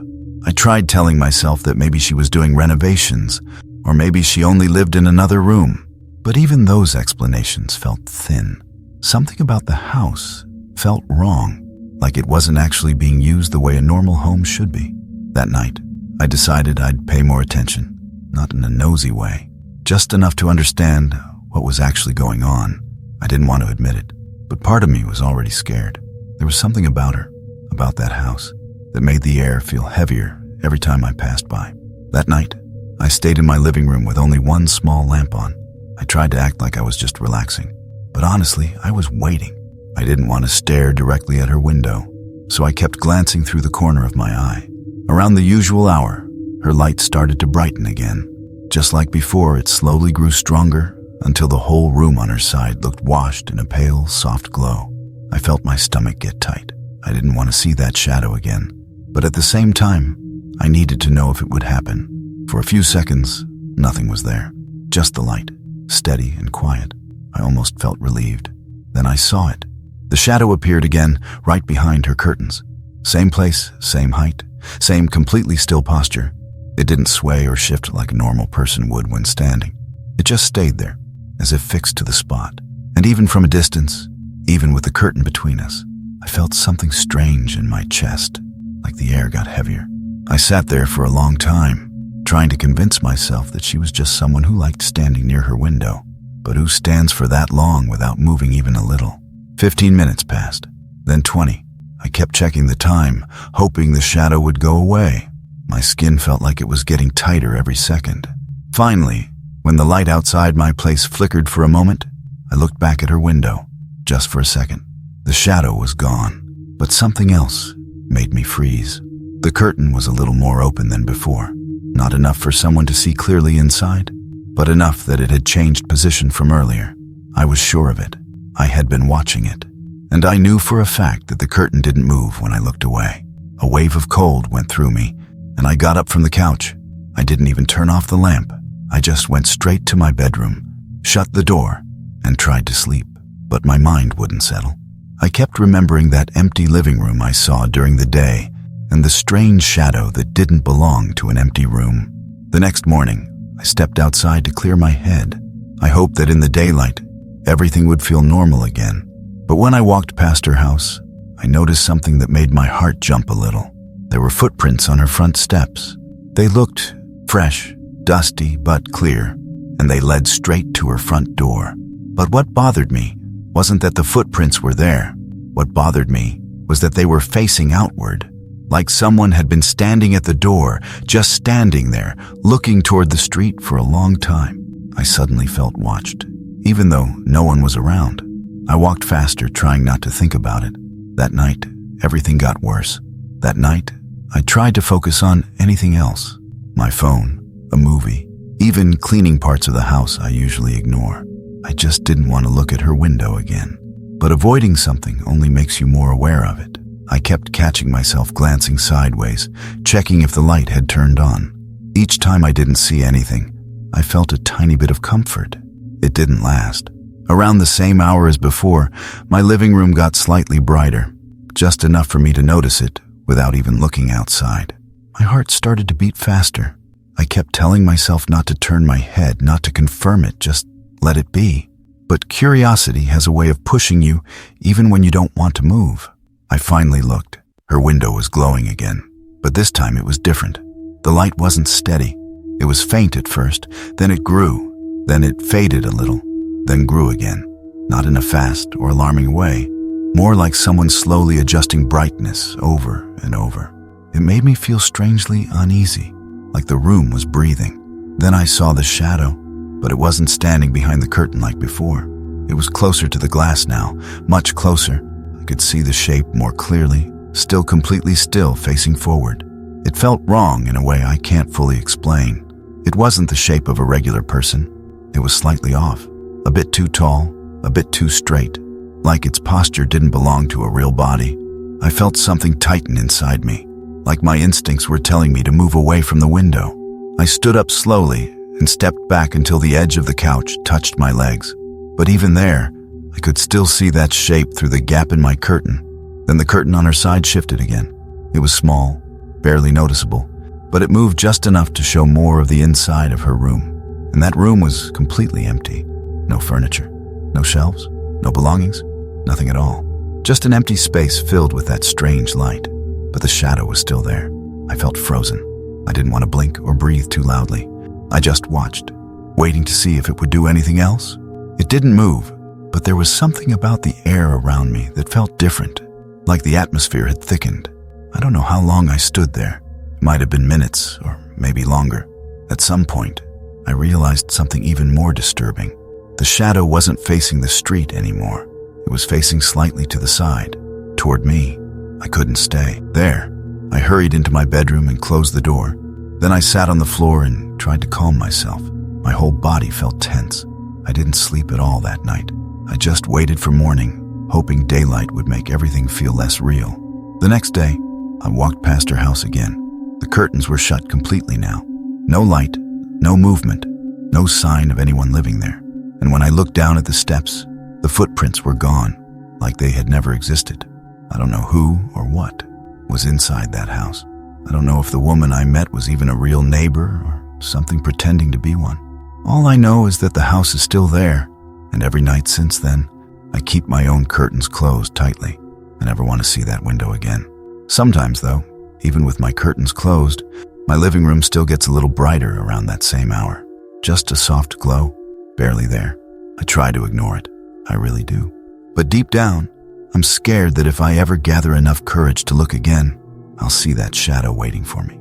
I tried telling myself that maybe she was doing renovations, or maybe she only lived in another room. But even those explanations felt thin. Something about the house felt wrong, like it wasn't actually being used the way a normal home should be. That night, I decided I'd pay more attention, not in a nosy way, just enough to understand what was actually going on. I didn't want to admit it, but part of me was already scared. There was something about her, about that house, that made the air feel heavier every time I passed by. That night, I stayed in my living room with only one small lamp on. I tried to act like I was just relaxing, but honestly, I was waiting. I didn't want to stare directly at her window, so I kept glancing through the corner of my eye. Around the usual hour, her light started to brighten again. Just like before, it slowly grew stronger until the whole room on her side looked washed in a pale, soft glow. I felt my stomach get tight. I didn't want to see that shadow again, but at the same time, I needed to know if it would happen. For a few seconds, nothing was there, just the light, steady and quiet. I almost felt relieved. Then I saw it. The shadow appeared again, right behind her curtains. Same place, same height, same completely still posture. It didn't sway or shift like a normal person would when standing. It just stayed there, as if fixed to the spot. And even from a distance, even with the curtain between us, I felt something strange in my chest, like the air got heavier. I sat there for a long time, trying to convince myself that she was just someone who liked standing near her window. But who stands for that long without moving even a little? 15 minutes passed, then 20. I kept checking the time, hoping the shadow would go away. My skin felt like it was getting tighter every second. Finally, when the light outside my place flickered for a moment, I looked back at her window, just for a second. The shadow was gone, but something else made me freeze. The curtain was a little more open than before. Not enough for someone to see clearly inside, but enough that it had changed position from earlier. I was sure of it. I had been watching it, and I knew for a fact that the curtain didn't move when I looked away. A wave of cold went through me, and I got up from the couch. I didn't even turn off the lamp. I just went straight to my bedroom, shut the door, and tried to sleep. But my mind wouldn't settle. I kept remembering that empty living room I saw during the day, and the strange shadow that didn't belong to an empty room. The next morning, I stepped outside to clear my head. I hoped that in the daylight, everything would feel normal again. But when I walked past her house, I noticed something that made my heart jump a little. There were footprints on her front steps. They looked fresh, dusty, but clear, and they led straight to her front door. But what bothered me wasn't that the footprints were there. What bothered me was that they were facing outward, like someone had been standing at the door, just standing there, looking toward the street for a long time. I suddenly felt watched, even though no one was around. I walked faster, trying not to think about it. That night, everything got worse. That night, I tried to focus on anything else. My phone, a movie, even cleaning parts of the house I usually ignore. I just didn't want to look at her window again. But avoiding something only makes you more aware of it. I kept catching myself glancing sideways, checking if the light had turned on. Each time I didn't see anything, I felt a tiny bit of comfort. It didn't last. Around the same hour as before, my living room got slightly brighter, just enough for me to notice it without even looking outside. My heart started to beat faster. I kept telling myself not to turn my head, not to confirm it, just let it be. But curiosity has a way of pushing you even when you don't want to move. I finally looked. Her window was glowing again, but this time it was different. The light wasn't steady. It was faint at first, then it grew, then it faded a little, then grew again. Not in a fast or alarming way, more like someone slowly adjusting brightness over and over. It made me feel strangely uneasy, like the room was breathing. Then I saw the shadow, but it wasn't standing behind the curtain like before. It was closer to the glass now, much closer. I could see the shape more clearly, still completely still, facing forward. It felt wrong in a way I can't fully explain. It wasn't the shape of a regular person. It was slightly off, a bit too tall, a bit too straight, like its posture didn't belong to a real body. I felt something tighten inside me, like my instincts were telling me to move away from the window. I stood up slowly and stepped back until the edge of the couch touched my legs. But even there, I could still see that shape through the gap in my curtain. Then the curtain on her side shifted again. It was small, barely noticeable, but it moved just enough to show more of the inside of her room. And that room was completely empty. No furniture, no shelves, no belongings, nothing at all. Just an empty space filled with that strange light. But the shadow was still there. I felt frozen. I didn't want to blink or breathe too loudly. I just watched, waiting to see if it would do anything else. It didn't move, but there was something about the air around me that felt different, like the atmosphere had thickened. I don't know how long I stood there. It might have been minutes or maybe longer. At some point, I realized something even more disturbing. The shadow wasn't facing the street anymore. It was facing slightly to the side, toward me. I couldn't stay there. I hurried into my bedroom and closed the door. Then I sat on the floor and tried to calm myself. My whole body felt tense. I didn't sleep at all that night. I just waited for morning, hoping daylight would make everything feel less real. The next day, I walked past her house again. The curtains were shut completely now. No light, no movement, no sign of anyone living there. And when I looked down at the steps, the footprints were gone, like they had never existed. I don't know who or what was inside that house. I don't know if the woman I met was even a real neighbor or something pretending to be one. All I know is that the house is still there, and every night since then, I keep my own curtains closed tightly. I never want to see that window again. Sometimes, though, even with my curtains closed, my living room still gets a little brighter around that same hour. Just a soft glow, barely there. I try to ignore it. I really do. But deep down, I'm scared that if I ever gather enough courage to look again, I'll see that shadow waiting for me.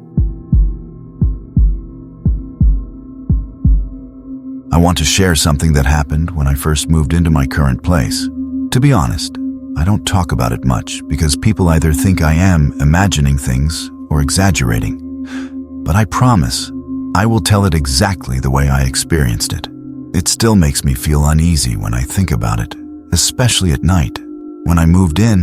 I want to share something that happened when I first moved into my current place. To be honest, I don't talk about it much because people either think I am imagining things or exaggerating. But I promise, I will tell it exactly the way I experienced it. It still makes me feel uneasy when I think about it, especially at night. When I moved in,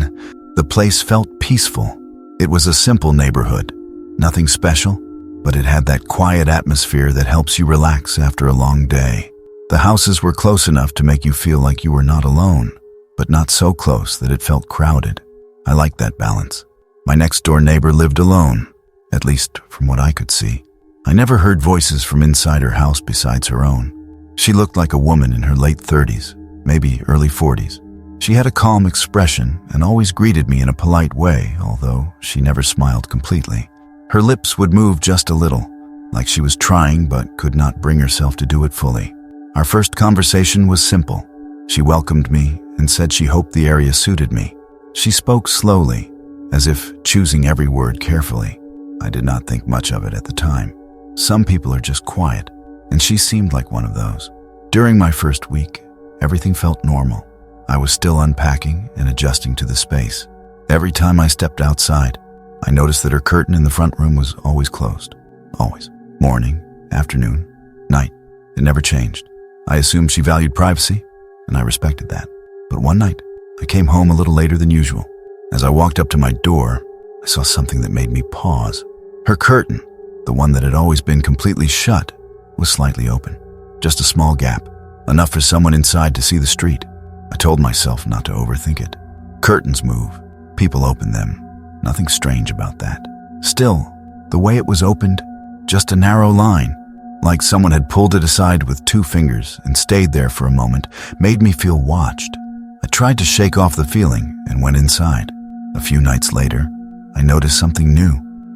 the place felt peaceful. It was a simple neighborhood, nothing special, but it had that quiet atmosphere that helps you relax after a long day. The houses were close enough to make you feel like you were not alone, but not so close that it felt crowded. I liked that balance. My next-door neighbor lived alone, at least from what I could see. I never heard voices from inside her house besides her own. She looked like a woman in her late 30s, maybe early 40s. She had a calm expression and always greeted me in a polite way, although she never smiled completely. Her lips would move just a little, like she was trying but could not bring herself to do it fully. Our first conversation was simple. She welcomed me and said she hoped the area suited me. She spoke slowly, as if choosing every word carefully. I did not think much of it at the time. Some people are just quiet, and she seemed like one of those. During my first week, everything felt normal. I was still unpacking and adjusting to the space. Every time I stepped outside, I noticed that her curtain in the front room was always closed. Always. Morning, afternoon, night. It never changed. I assumed she valued privacy, and I respected that. But one night, I came home a little later than usual. As I walked up to my door, I saw something that made me pause. Her curtain, the one that had always been completely shut, was slightly open. Just a small gap, enough for someone inside to see the street. I told myself not to overthink it. Curtains move. People open them. Nothing strange about that. Still, the way it was opened, just a narrow line, like someone had pulled it aside with 2 fingers and stayed there for a moment, made me feel watched. I tried to shake off the feeling and went inside. A few nights later, I noticed something new.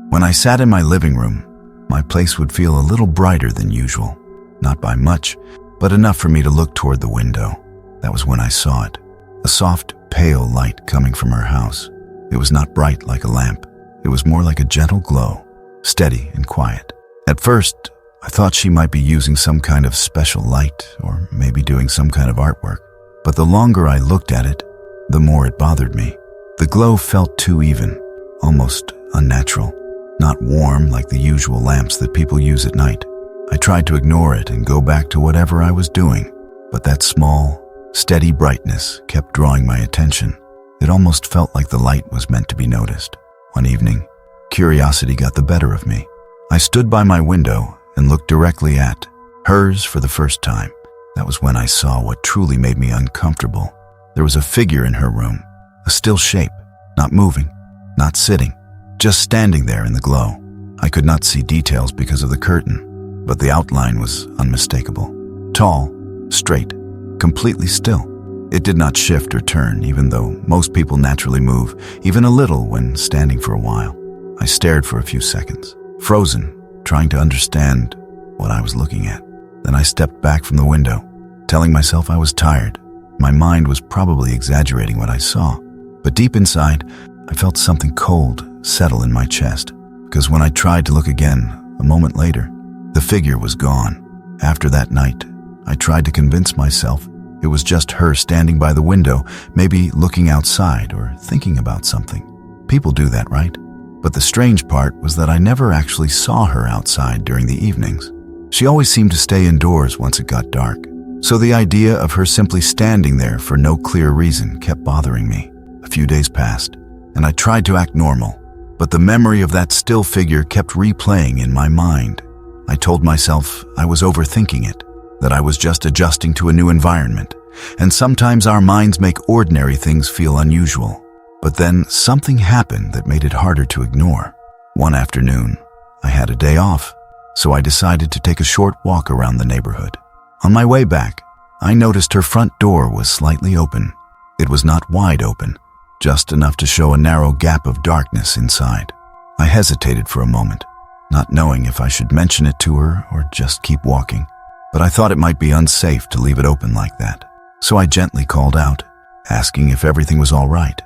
When I sat in my living room, my place would feel a little brighter than usual. Not by much, but enough for me to look toward the window. That was when I saw it. A soft, pale light coming from her house. It was not bright like a lamp. It was more like a gentle glow, steady and quiet. At first, I thought she might be using some kind of special light or maybe doing some kind of artwork. But the longer I looked at it, the more it bothered me. The glow felt too even, almost unnatural, not warm like the usual lamps that people use at night. I tried to ignore it and go back to whatever I was doing, but that small, steady brightness kept drawing my attention. It almost felt like the light was meant to be noticed. One evening, curiosity got the better of me. I stood by my window and looked directly at hers for the first time. That was when I saw what truly made me uncomfortable. There was a figure in her room, a still shape, not moving, not sitting, just standing there in the glow. I could not see details because of the curtain, but the outline was unmistakable. Tall, straight, completely still. It did not shift or turn, even though most people naturally move, even a little when standing for a while. I stared for a few seconds, frozen, trying to understand what I was looking at. Then I stepped back from the window, telling myself I was tired. My mind was probably exaggerating what I saw, but deep inside, I felt something cold settle in my chest, because when I tried to look again, a moment later, the figure was gone. After that night, I tried to convince myself it was just her standing by the window, maybe looking outside or thinking about something. People do that, right? But the strange part was that I never actually saw her outside during the evenings. She always seemed to stay indoors once it got dark. So the idea of her simply standing there for no clear reason kept bothering me. A few days passed, and I tried to act normal, but the memory of that still figure kept replaying in my mind. I told myself I was overthinking it, that I was just adjusting to a new environment, and sometimes our minds make ordinary things feel unusual. But then something happened that made it harder to ignore. One afternoon, I had a day off, so I decided to take a short walk around the neighborhood. On my way back, I noticed her front door was slightly open. It was not wide open, just enough to show a narrow gap of darkness inside. I hesitated for a moment, not knowing if I should mention it to her or just keep walking. But I thought it might be unsafe to leave it open like that. So I gently called out, asking if everything was all right.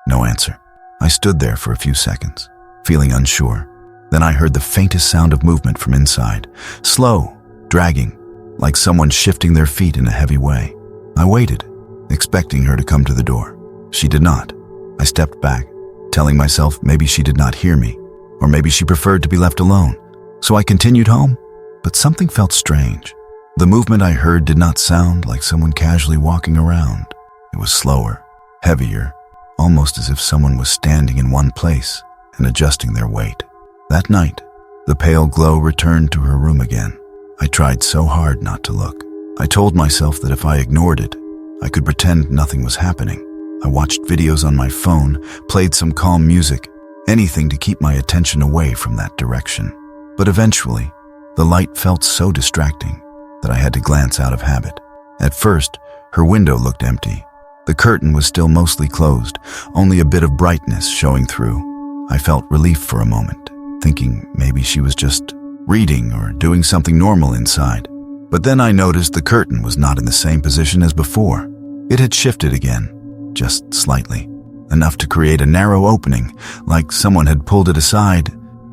No answer. I stood there for a few seconds, feeling unsure. Then I heard the faintest sound of movement from inside, slow, dragging, like someone shifting their feet in a heavy way. I waited, expecting her to come to the door. She did not. I stepped back, telling myself maybe she did not hear me, or maybe she preferred to be left alone. So I continued home, but something felt strange. The movement I heard did not sound like someone casually walking around. It was slower, heavier, almost as if someone was standing in one place and adjusting their weight. That night, the pale glow returned to her room again. I tried so hard not to look. I told myself that if I ignored it, I could pretend nothing was happening. I watched videos on my phone, played some calm music, anything to keep my attention away from that direction. But eventually, the light felt so distracting that I had to glance out of habit. At first, her window looked empty. The curtain was still mostly closed, only a bit of brightness showing through. I felt relief for a moment, thinking maybe she was just reading or doing something normal inside. But then I noticed the curtain was not in the same position as before. It had shifted again, just slightly, enough to create a narrow opening, like someone had pulled it aside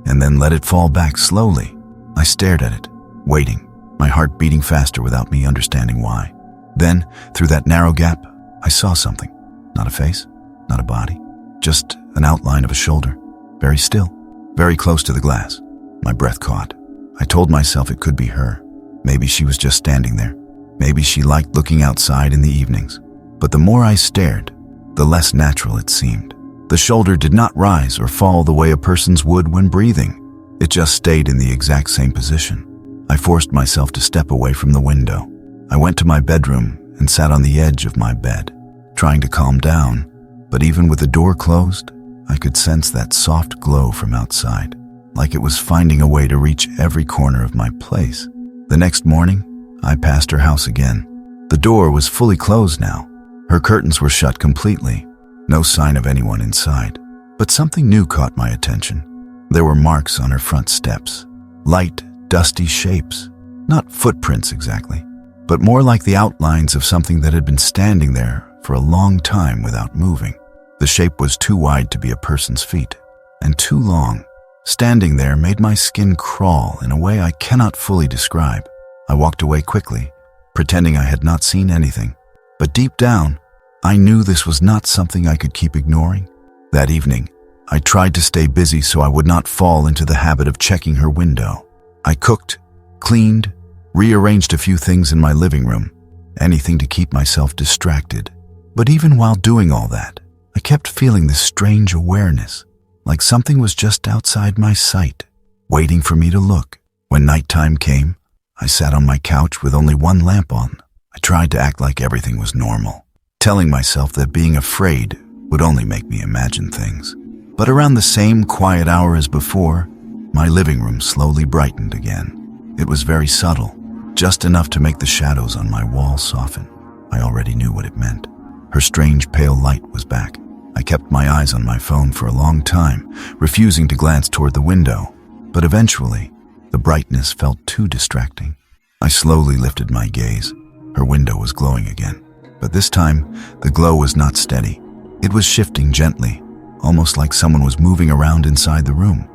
and then let it fall back slowly. I stared at it, waiting, my heart beating faster without me understanding why. Then, through that narrow gap, I saw something. Not a face, not a body, just an outline of a shoulder, very still, very close to the glass. My breath caught. I told myself it could be her. Maybe she was just standing there. Maybe she liked looking outside in the evenings. But the more I stared, the less natural it seemed. The shoulder did not rise or fall the way a person's would when breathing. It just stayed in the exact same position. I forced myself to step away from the window. I went to my bedroom and sat on the edge of my bed, trying to calm down, but even with the door closed, I could sense that soft glow from outside, like it was finding a way to reach every corner of my place. The next morning, I passed her house again. The door was fully closed now. Her curtains were shut completely, no sign of anyone inside. But something new caught my attention. There were marks on her front steps, light, dusty shapes, not footprints exactly, but more like the outlines of something that had been standing there for a long time without moving. The shape was too wide to be a person's feet, and too long. Standing there made my skin crawl in a way I cannot fully describe. I walked away quickly, pretending I had not seen anything. But deep down, I knew this was not something I could keep ignoring. That evening, I tried to stay busy so I would not fall into the habit of checking her window. I cooked, cleaned, rearranged a few things in my living room, anything to keep myself distracted. But even while doing all that, I kept feeling this strange awareness, like something was just outside my sight, waiting for me to look. When nighttime came, I sat on my couch with only one lamp on. I tried to act like everything was normal, telling myself that being afraid would only make me imagine things. But around the same quiet hour as before, my living room slowly brightened again. It was very subtle, just enough to make the shadows on my wall soften. I already knew what it meant. Her strange pale light was back. I kept my eyes on my phone for a long time, refusing to glance toward the window. But eventually, the brightness felt too distracting. I slowly lifted my gaze. Her window was glowing again. But this time, the glow was not steady. It was shifting gently, almost like someone was moving around inside the room,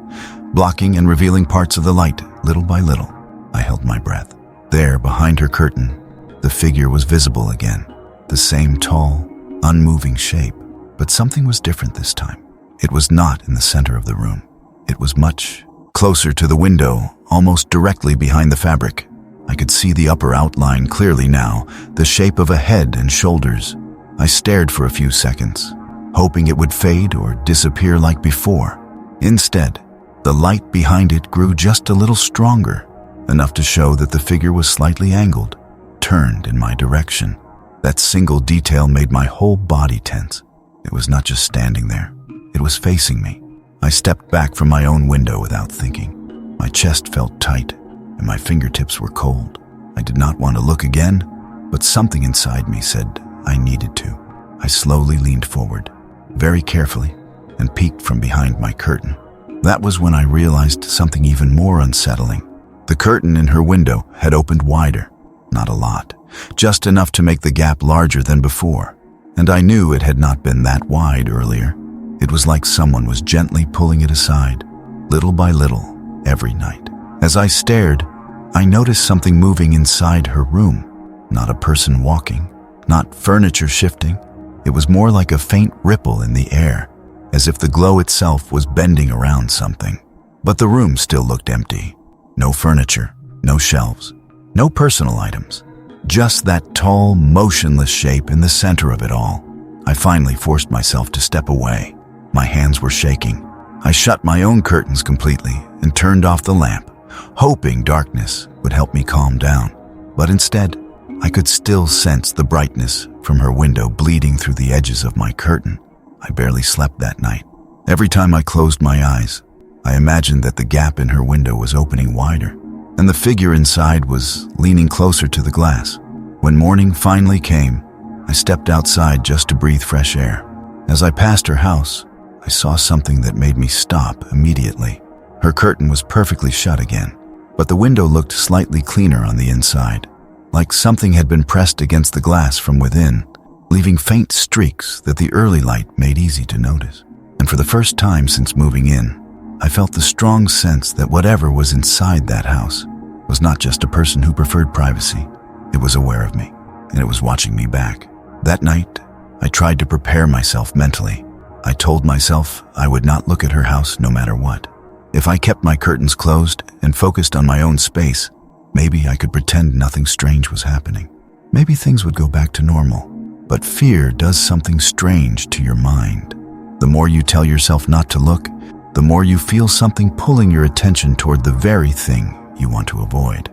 blocking and revealing parts of the light, little by little. I held my breath. There, behind her curtain, the figure was visible again. The same tall, unmoving shape. But something was different this time. It was not in the center of the room. It was much closer to the window, almost directly behind the fabric. I could see the upper outline clearly now, the shape of a head and shoulders. I stared for a few seconds, hoping it would fade or disappear like before. Instead, the light behind it grew just a little stronger, enough to show that the figure was slightly angled, turned in my direction. That single detail made my whole body tense. It was not just standing there. It was facing me. I stepped back from my own window without thinking. My chest felt tight, and my fingertips were cold. I did not want to look again, but something inside me said I needed to. I slowly leaned forward, very carefully, and peeked from behind my curtain. That was when I realized something even more unsettling. The curtain in her window had opened wider. Not a lot, just enough to make the gap larger than before. And I knew it had not been that wide earlier. It was like someone was gently pulling it aside, little by little, every night. As I stared, I noticed something moving inside her room. Not a person walking, not furniture shifting. It was more like a faint ripple in the air, as if the glow itself was bending around something. But the room still looked empty. No furniture, no shelves, no personal items. Just that tall, motionless shape in the center of it all. I finally forced myself to step away. My hands were shaking. I shut my own curtains completely and turned off the lamp, hoping darkness would help me calm down. But instead, I could still sense the brightness from her window bleeding through the edges of my curtain. I barely slept that night. Every time I closed my eyes, I imagined that the gap in her window was opening wider, and the figure inside was leaning closer to the glass. When morning finally came, I stepped outside just to breathe fresh air. As I passed her house, I saw something that made me stop immediately. Her curtain was perfectly shut again, but the window looked slightly cleaner on the inside, like something had been pressed against the glass from within, leaving faint streaks that the early light made easy to notice. And for the first time since moving in, I felt the strong sense that whatever was inside that house was not just a person who preferred privacy. It was aware of me, and it was watching me back. That night, I tried to prepare myself mentally. I told myself I would not look at her house no matter what. If I kept my curtains closed and focused on my own space, maybe I could pretend nothing strange was happening. Maybe things would go back to normal. But fear does something strange to your mind. The more you tell yourself not to look, the more you feel something pulling your attention toward the very thing you want to avoid.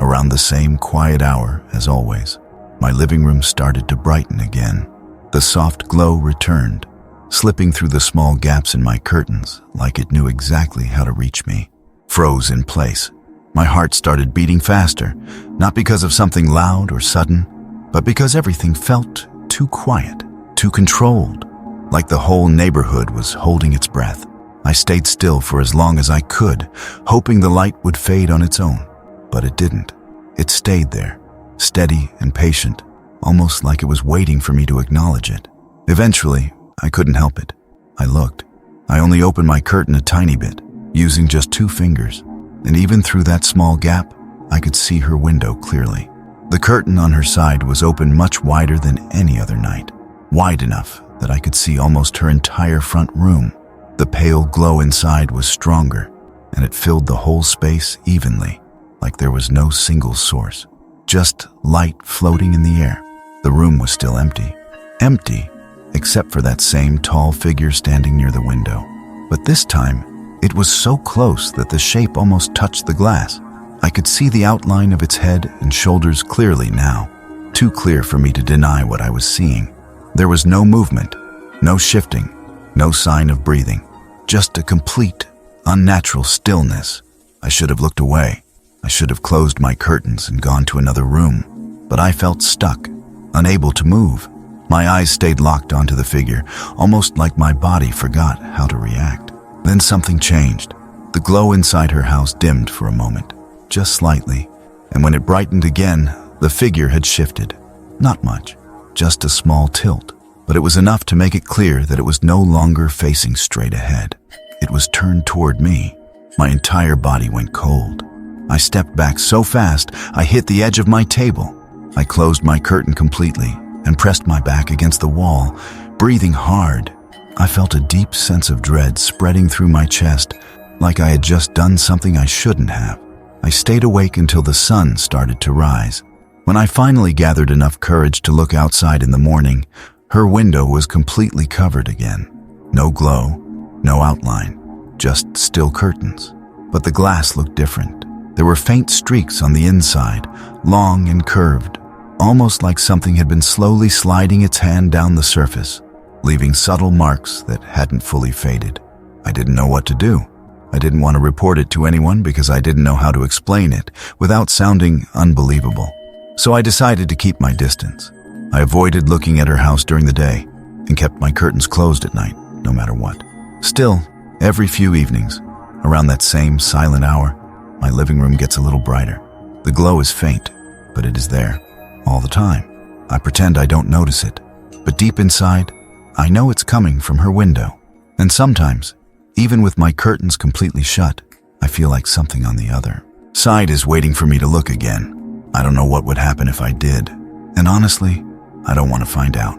Around the same quiet hour as always, my living room started to brighten again. The soft glow returned, slipping through the small gaps in my curtains like it knew exactly how to reach me. Froze in place. My heart started beating faster, not because of something loud or sudden, but because everything felt too quiet, too controlled, like the whole neighborhood was holding its breath. I stayed still for as long as I could, hoping the light would fade on its own. But it didn't. It stayed there, steady and patient, almost like it was waiting for me to acknowledge it. Eventually, I couldn't help it. I looked. I only opened my curtain a tiny bit, using just 2 fingers, and even through that small gap, I could see her window clearly. The curtain on her side was open much wider than any other night, wide enough that I could see almost her entire front room. The pale glow inside was stronger, and it filled the whole space evenly, like there was no single source, just light floating in the air. The room was still empty. Empty, except for that same tall figure standing near the window. But this time, it was so close that the shape almost touched the glass. I could see the outline of its head and shoulders clearly now, too clear for me to deny what I was seeing. There was no movement, no shifting, no sign of breathing. Just a complete, unnatural stillness. I should have looked away. I should have closed my curtains and gone to another room. But I felt stuck, unable to move. My eyes stayed locked onto the figure, almost like my body forgot how to react. Then something changed. The glow inside her house dimmed for a moment, just slightly, and when it brightened again, the figure had shifted. Not much, just a small tilt. But it was enough to make it clear that it was no longer facing straight ahead. It was turned toward me. My entire body went cold. I stepped back so fast, I hit the edge of my table. I closed my curtain completely and pressed my back against the wall, breathing hard. I felt a deep sense of dread spreading through my chest, like I had just done something I shouldn't have. I stayed awake until the sun started to rise. When I finally gathered enough courage to look outside in the morning, her window was completely covered again. No glow, no outline, just still curtains. But the glass looked different. There were faint streaks on the inside, long and curved, almost like something had been slowly sliding its hand down the surface, leaving subtle marks that hadn't fully faded. I didn't know what to do. I didn't want to report it to anyone because I didn't know how to explain it without sounding unbelievable. So I decided to keep my distance. I avoided looking at her house during the day and kept my curtains closed at night, no matter what. Still, every few evenings, around that same silent hour, my living room gets a little brighter. The glow is faint, but it is there, all the time. I pretend I don't notice it, but deep inside, I know it's coming from her window. And sometimes, even with my curtains completely shut, I feel like something on the other side is waiting for me to look again. I don't know what would happen if I did, and honestly, I don't want to find out.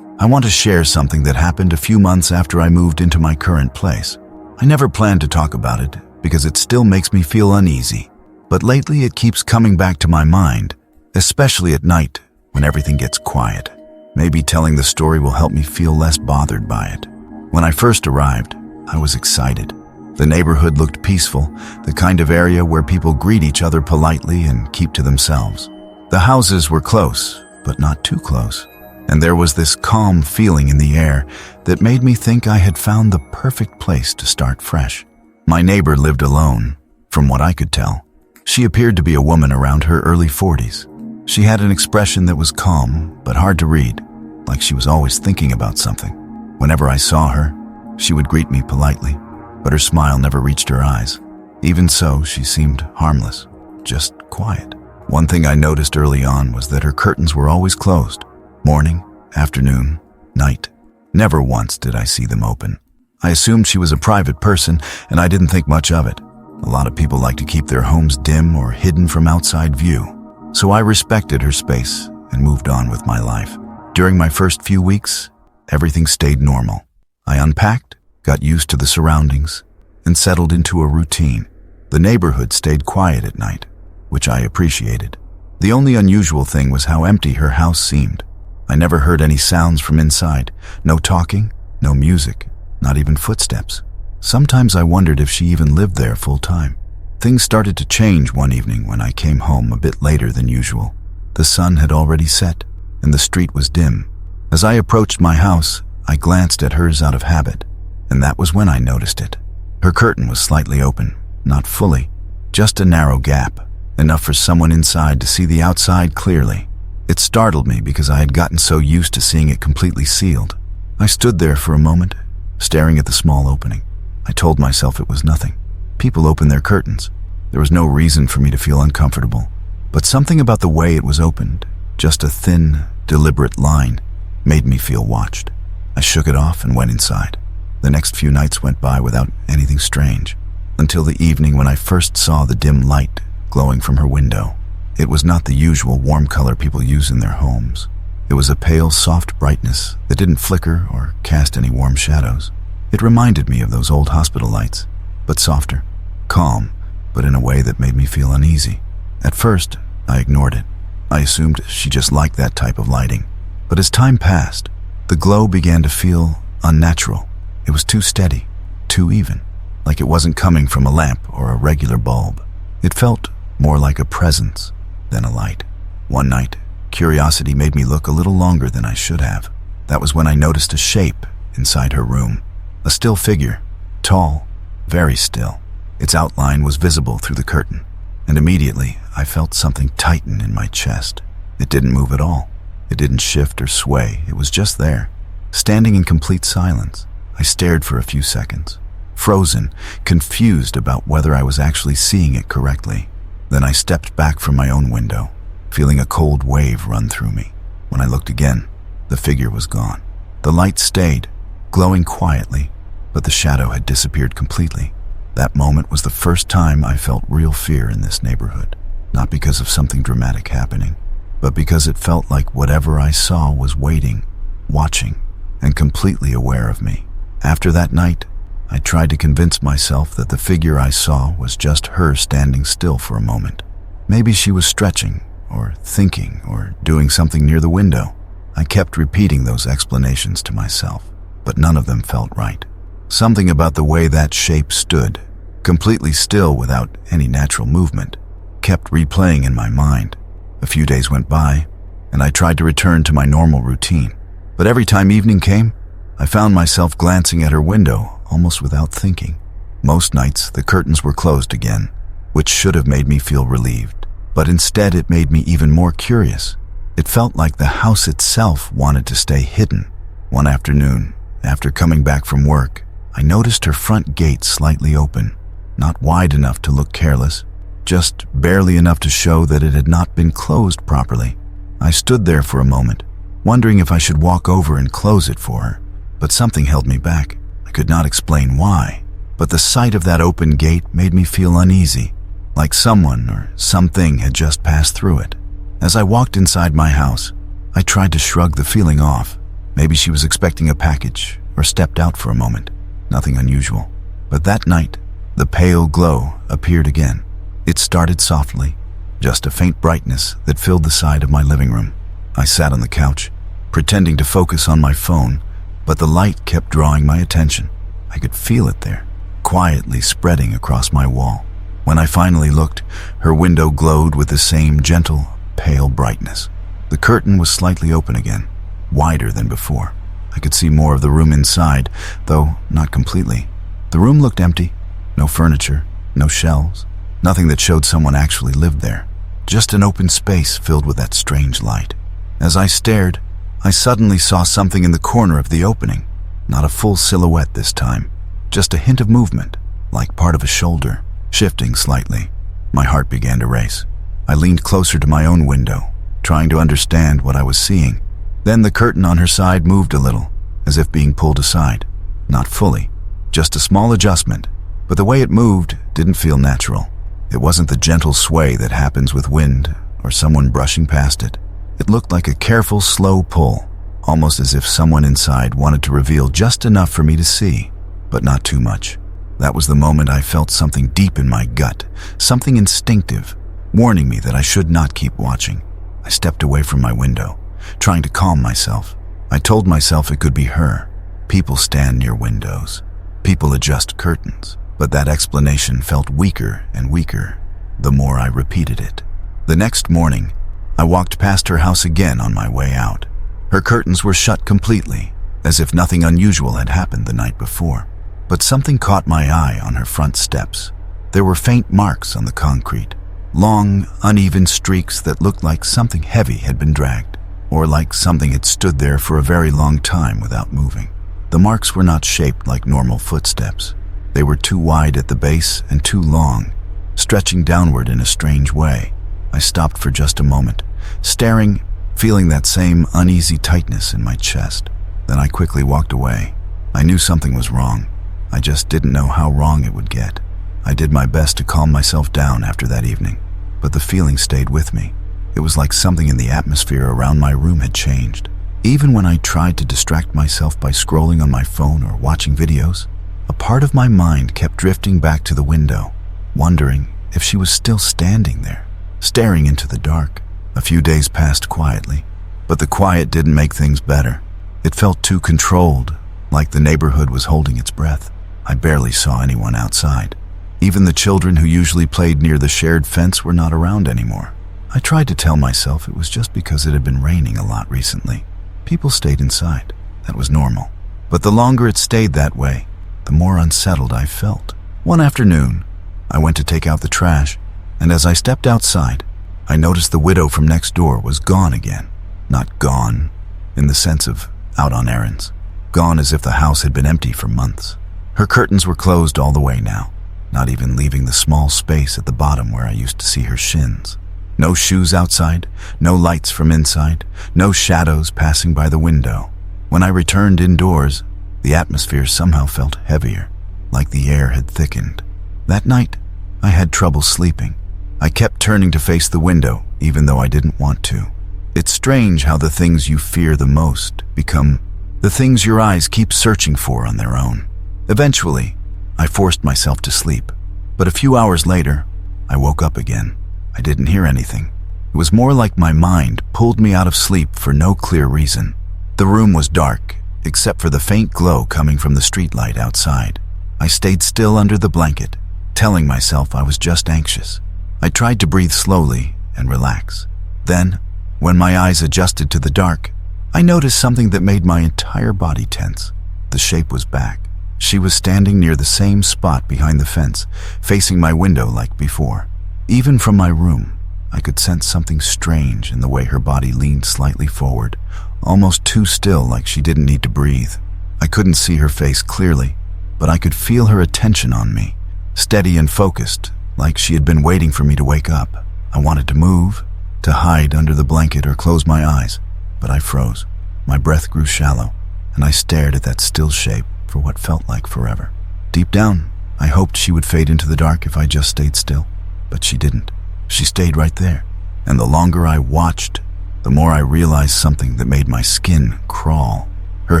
I want to share something that happened a few months after I moved into my current place. I never planned to talk about it because it still makes me feel uneasy, but lately it keeps coming back to my mind, especially at night when everything gets quiet. Maybe telling the story will help me feel less bothered by it. When I first arrived, I was excited. The neighborhood looked peaceful, the kind of area where people greet each other politely and keep to themselves. The houses were close, but not too close, and there was this calm feeling in the air that made me think I had found the perfect place to start fresh. My neighbor lived alone, from what I could tell. She appeared to be a woman around her early 40s. She had an expression that was calm, but hard to read, like she was always thinking about something. Whenever I saw her, she would greet me politely, but her smile never reached her eyes. Even so, she seemed harmless, just quiet. One thing I noticed early on was that her curtains were always closed. Morning, afternoon, night. Never once did I see them open. I assumed she was a private person, and I didn't think much of it. A lot of people like to keep their homes dim or hidden from outside view. So I respected her space and moved on with my life. During my first few weeks, everything stayed normal. I unpacked, got used to the surroundings, and settled into a routine. The neighborhood stayed quiet at night, which I appreciated. The only unusual thing was how empty her house seemed. I never heard any sounds from inside. No talking, no music, not even footsteps. Sometimes I wondered if she even lived there full time. Things started to change one evening when I came home a bit later than usual. The sun had already set, and the street was dim. As I approached my house, I glanced at hers out of habit, and that was when I noticed it. Her curtain was slightly open, not fully, just a narrow gap, enough for someone inside to see the outside clearly. It startled me because I had gotten so used to seeing it completely sealed. I stood there for a moment, staring at the small opening. I told myself it was nothing. People open their curtains. There was no reason for me to feel uncomfortable. But something about the way it was opened, just a thin, deliberate line, made me feel watched. I shook it off and went inside. The next few nights went by without anything strange, until the evening when I first saw the dim light glowing from her window. It was not the usual warm color people use in their homes. It was a pale, soft brightness that didn't flicker or cast any warm shadows. It reminded me of those old hospital lights, but softer, calm, but in a way that made me feel uneasy. At first, I ignored it. I assumed she just liked that type of lighting. But as time passed, the glow began to feel unnatural. It was too steady, too even, like it wasn't coming from a lamp or a regular bulb. It felt more like a presence than a light. One night, curiosity made me look a little longer than I should have. That was when I noticed a shape inside her room. A still figure, tall, very still. Its outline was visible through the curtain, and immediately I felt something tighten in my chest. It didn't move at all. It didn't shift or sway. It was just there, standing in complete silence. I stared for a few seconds, frozen, confused about whether I was actually seeing it correctly. Then I stepped back from my own window, feeling a cold wave run through me. When I looked again, the figure was gone. The light stayed, glowing quietly, but the shadow had disappeared completely. That moment was the first time I felt real fear in this neighborhood, not because of something dramatic happening, but because it felt like whatever I saw was waiting, watching, and completely aware of me. After that night, I tried to convince myself that the figure I saw was just her standing still for a moment. Maybe she was stretching, or thinking, or doing something near the window. I kept repeating those explanations to myself, but none of them felt right. Something about the way that shape stood, completely still without any natural movement, kept replaying in my mind. A few days went by, and I tried to return to my normal routine. But every time evening came, I found myself glancing at her window almost without thinking. Most nights, the curtains were closed again, which should have made me feel relieved. But instead, it made me even more curious. It felt like the house itself wanted to stay hidden. One afternoon, after coming back from work, I noticed her front gate slightly open, not wide enough to look careless, just barely enough to show that it had not been closed properly. I stood there for a moment, wondering if I should walk over and close it for her, but something held me back. I could not explain why, but the sight of that open gate made me feel uneasy, like someone or something had just passed through it. As I walked inside my house, I tried to shrug the feeling off. Maybe she was expecting a package or stepped out for a moment. Nothing unusual. But that night, the pale glow appeared again. It started softly, just a faint brightness that filled the side of my living room. I sat on the couch, pretending to focus on my phone, but the light kept drawing my attention. I could feel it there, quietly spreading across my wall. When I finally looked, her window glowed with the same gentle, pale brightness. The curtain was slightly open again, wider than before. I could see more of the room inside, though not completely. The room looked empty. No furniture, no shelves, nothing that showed someone actually lived there. Just an open space filled with that strange light. As I stared, I suddenly saw something in the corner of the opening. Not a full silhouette this time, just a hint of movement, like part of a shoulder, shifting slightly. My heart began to race. I leaned closer to my own window, trying to understand what I was seeing. Then the curtain on her side moved a little, as if being pulled aside. Not fully, just a small adjustment, but the way it moved didn't feel natural. It wasn't the gentle sway that happens with wind or someone brushing past it. It looked like a careful, slow pull, almost as if someone inside wanted to reveal just enough for me to see, but not too much. That was the moment I felt something deep in my gut, something instinctive, warning me that I should not keep watching. I stepped away from my window, trying to calm myself. I told myself it could be her. People stand near windows. People adjust curtains, but that explanation felt weaker and weaker the more I repeated it. The next morning, I walked past her house again on my way out. Her curtains were shut completely, as if nothing unusual had happened the night before. But something caught my eye on her front steps. There were faint marks on the concrete, long, uneven streaks that looked like something heavy had been dragged, or like something had stood there for a very long time without moving. The marks were not shaped like normal footsteps. They were too wide at the base and too long, stretching downward in a strange way. I stopped for just a moment, staring, feeling that same uneasy tightness in my chest. Then I quickly walked away. I knew something was wrong. I just didn't know how wrong it would get. I did my best to calm myself down after that evening, but the feeling stayed with me. It was like something in the atmosphere around my room had changed. Even when I tried to distract myself by scrolling on my phone or watching videos, a part of my mind kept drifting back to the window, wondering if she was still standing there, staring into the dark. A few days passed quietly, but the quiet didn't make things better. It felt too controlled, like the neighborhood was holding its breath. I barely saw anyone outside. Even the children who usually played near the shared fence were not around anymore. I tried to tell myself it was just because it had been raining a lot recently. People stayed inside. That was normal. But the longer it stayed that way, the more unsettled I felt. One afternoon, I went to take out the trash, and as I stepped outside, I noticed the widow from next door was gone again. Not gone in the sense of out on errands. Gone as if the house had been empty for months. Her curtains were closed all the way now, not even leaving the small space at the bottom where I used to see her shins. No shoes outside, no lights from inside, no shadows passing by the window. When I returned indoors, the atmosphere somehow felt heavier, like the air had thickened. That night, I had trouble sleeping. I kept turning to face the window, even though I didn't want to. It's strange how the things you fear the most become the things your eyes keep searching for on their own. Eventually, I forced myself to sleep, but a few hours later, I woke up again. I didn't hear anything. It was more like my mind pulled me out of sleep for no clear reason. The room was dark, except for the faint glow coming from the streetlight outside. I stayed still under the blanket, telling myself I was just anxious. I tried to breathe slowly and relax. Then, when my eyes adjusted to the dark, I noticed something that made my entire body tense. The shape was back. She was standing near the same spot behind the fence, facing my window like before. Even from my room, I could sense something strange in the way her body leaned slightly forward, almost too still, like she didn't need to breathe. I couldn't see her face clearly, but I could feel her attention on me, steady and focused, like she had been waiting for me to wake up. I wanted to move, to hide under the blanket or close my eyes, but I froze. My breath grew shallow, and I stared at that still shape for what felt like forever. Deep down, I hoped she would fade into the dark if I just stayed still, but she didn't. She stayed right there, and the longer I watched, the more I realized something that made my skin crawl. Her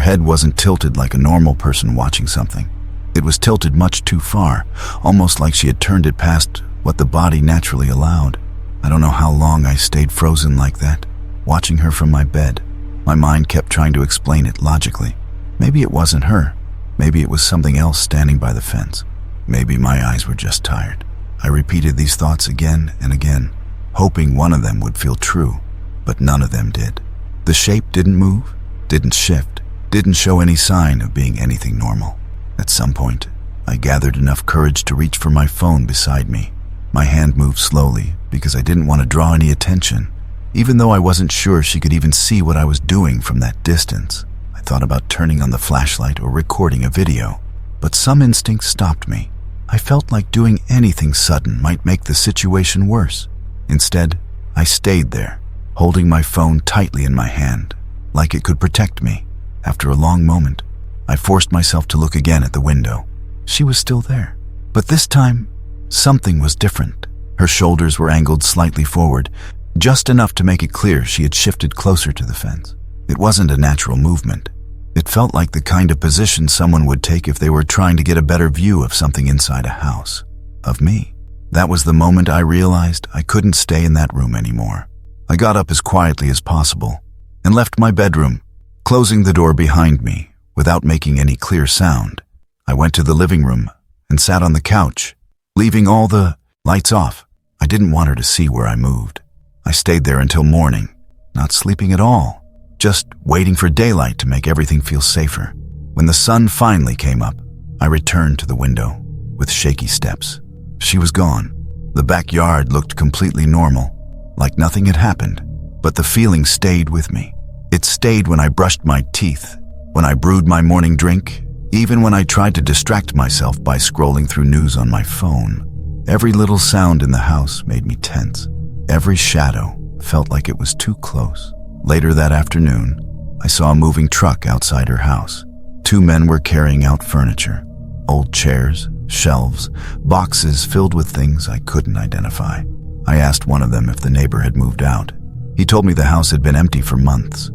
head wasn't tilted like a normal person watching something. It was tilted much too far, almost like she had turned it past what the body naturally allowed. I don't know how long I stayed frozen like that, watching her from my bed. My mind kept trying to explain it logically. Maybe it wasn't her. Maybe it was something else standing by the fence. Maybe my eyes were just tired. I repeated these thoughts again and again, hoping one of them would feel true, but none of them did. The shape didn't move, didn't shift, didn't show any sign of being anything normal. At some point, I gathered enough courage to reach for my phone beside me. My hand moved slowly because I didn't want to draw any attention, even though I wasn't sure she could even see what I was doing from that distance. I thought about turning on the flashlight or recording a video, but some instinct stopped me. I felt like doing anything sudden might make the situation worse. Instead, I stayed there, holding my phone tightly in my hand, like it could protect me. After a long moment, I forced myself to look again at the window. She was still there, but this time, something was different. Her shoulders were angled slightly forward, just enough to make it clear she had shifted closer to the fence. It wasn't a natural movement. It felt like the kind of position someone would take if they were trying to get a better view of something inside a house. Of me. That was the moment I realized I couldn't stay in that room anymore. I got up as quietly as possible and left my bedroom, closing the door behind me without making any clear sound. I went to the living room and sat on the couch, leaving all the lights off. I didn't want her to see where I moved. I stayed there until morning, not sleeping at all, just waiting for daylight to make everything feel safer. When the sun finally came up, I returned to the window with shaky steps. She was gone. The backyard looked completely normal, like nothing had happened, but the feeling stayed with me. It stayed when I brushed my teeth, when I brewed my morning drink, even when I tried to distract myself by scrolling through news on my phone. Every little sound in the house made me tense. Every shadow felt like it was too close. Later that afternoon, I saw a moving truck outside her house. 2 men were carrying out furniture, old chairs, shelves, boxes filled with things I couldn't identify. I asked one of them if the neighbor had moved out. He told me the house had been empty for months.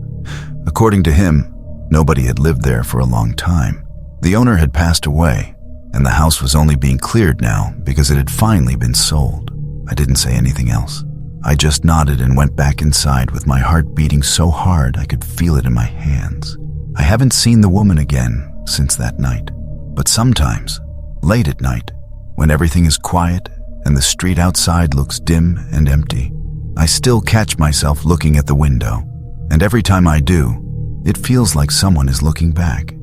According to him, nobody had lived there for a long time. The owner had passed away, and the house was only being cleared now because it had finally been sold. I didn't say anything else. I just nodded and went back inside with my heart beating so hard I could feel it in my hands. I haven't seen the woman again since that night, but sometimes, late at night, when everything is quiet and the street outside looks dim and empty, I still catch myself looking at the window, and every time I do, it feels like someone is looking back.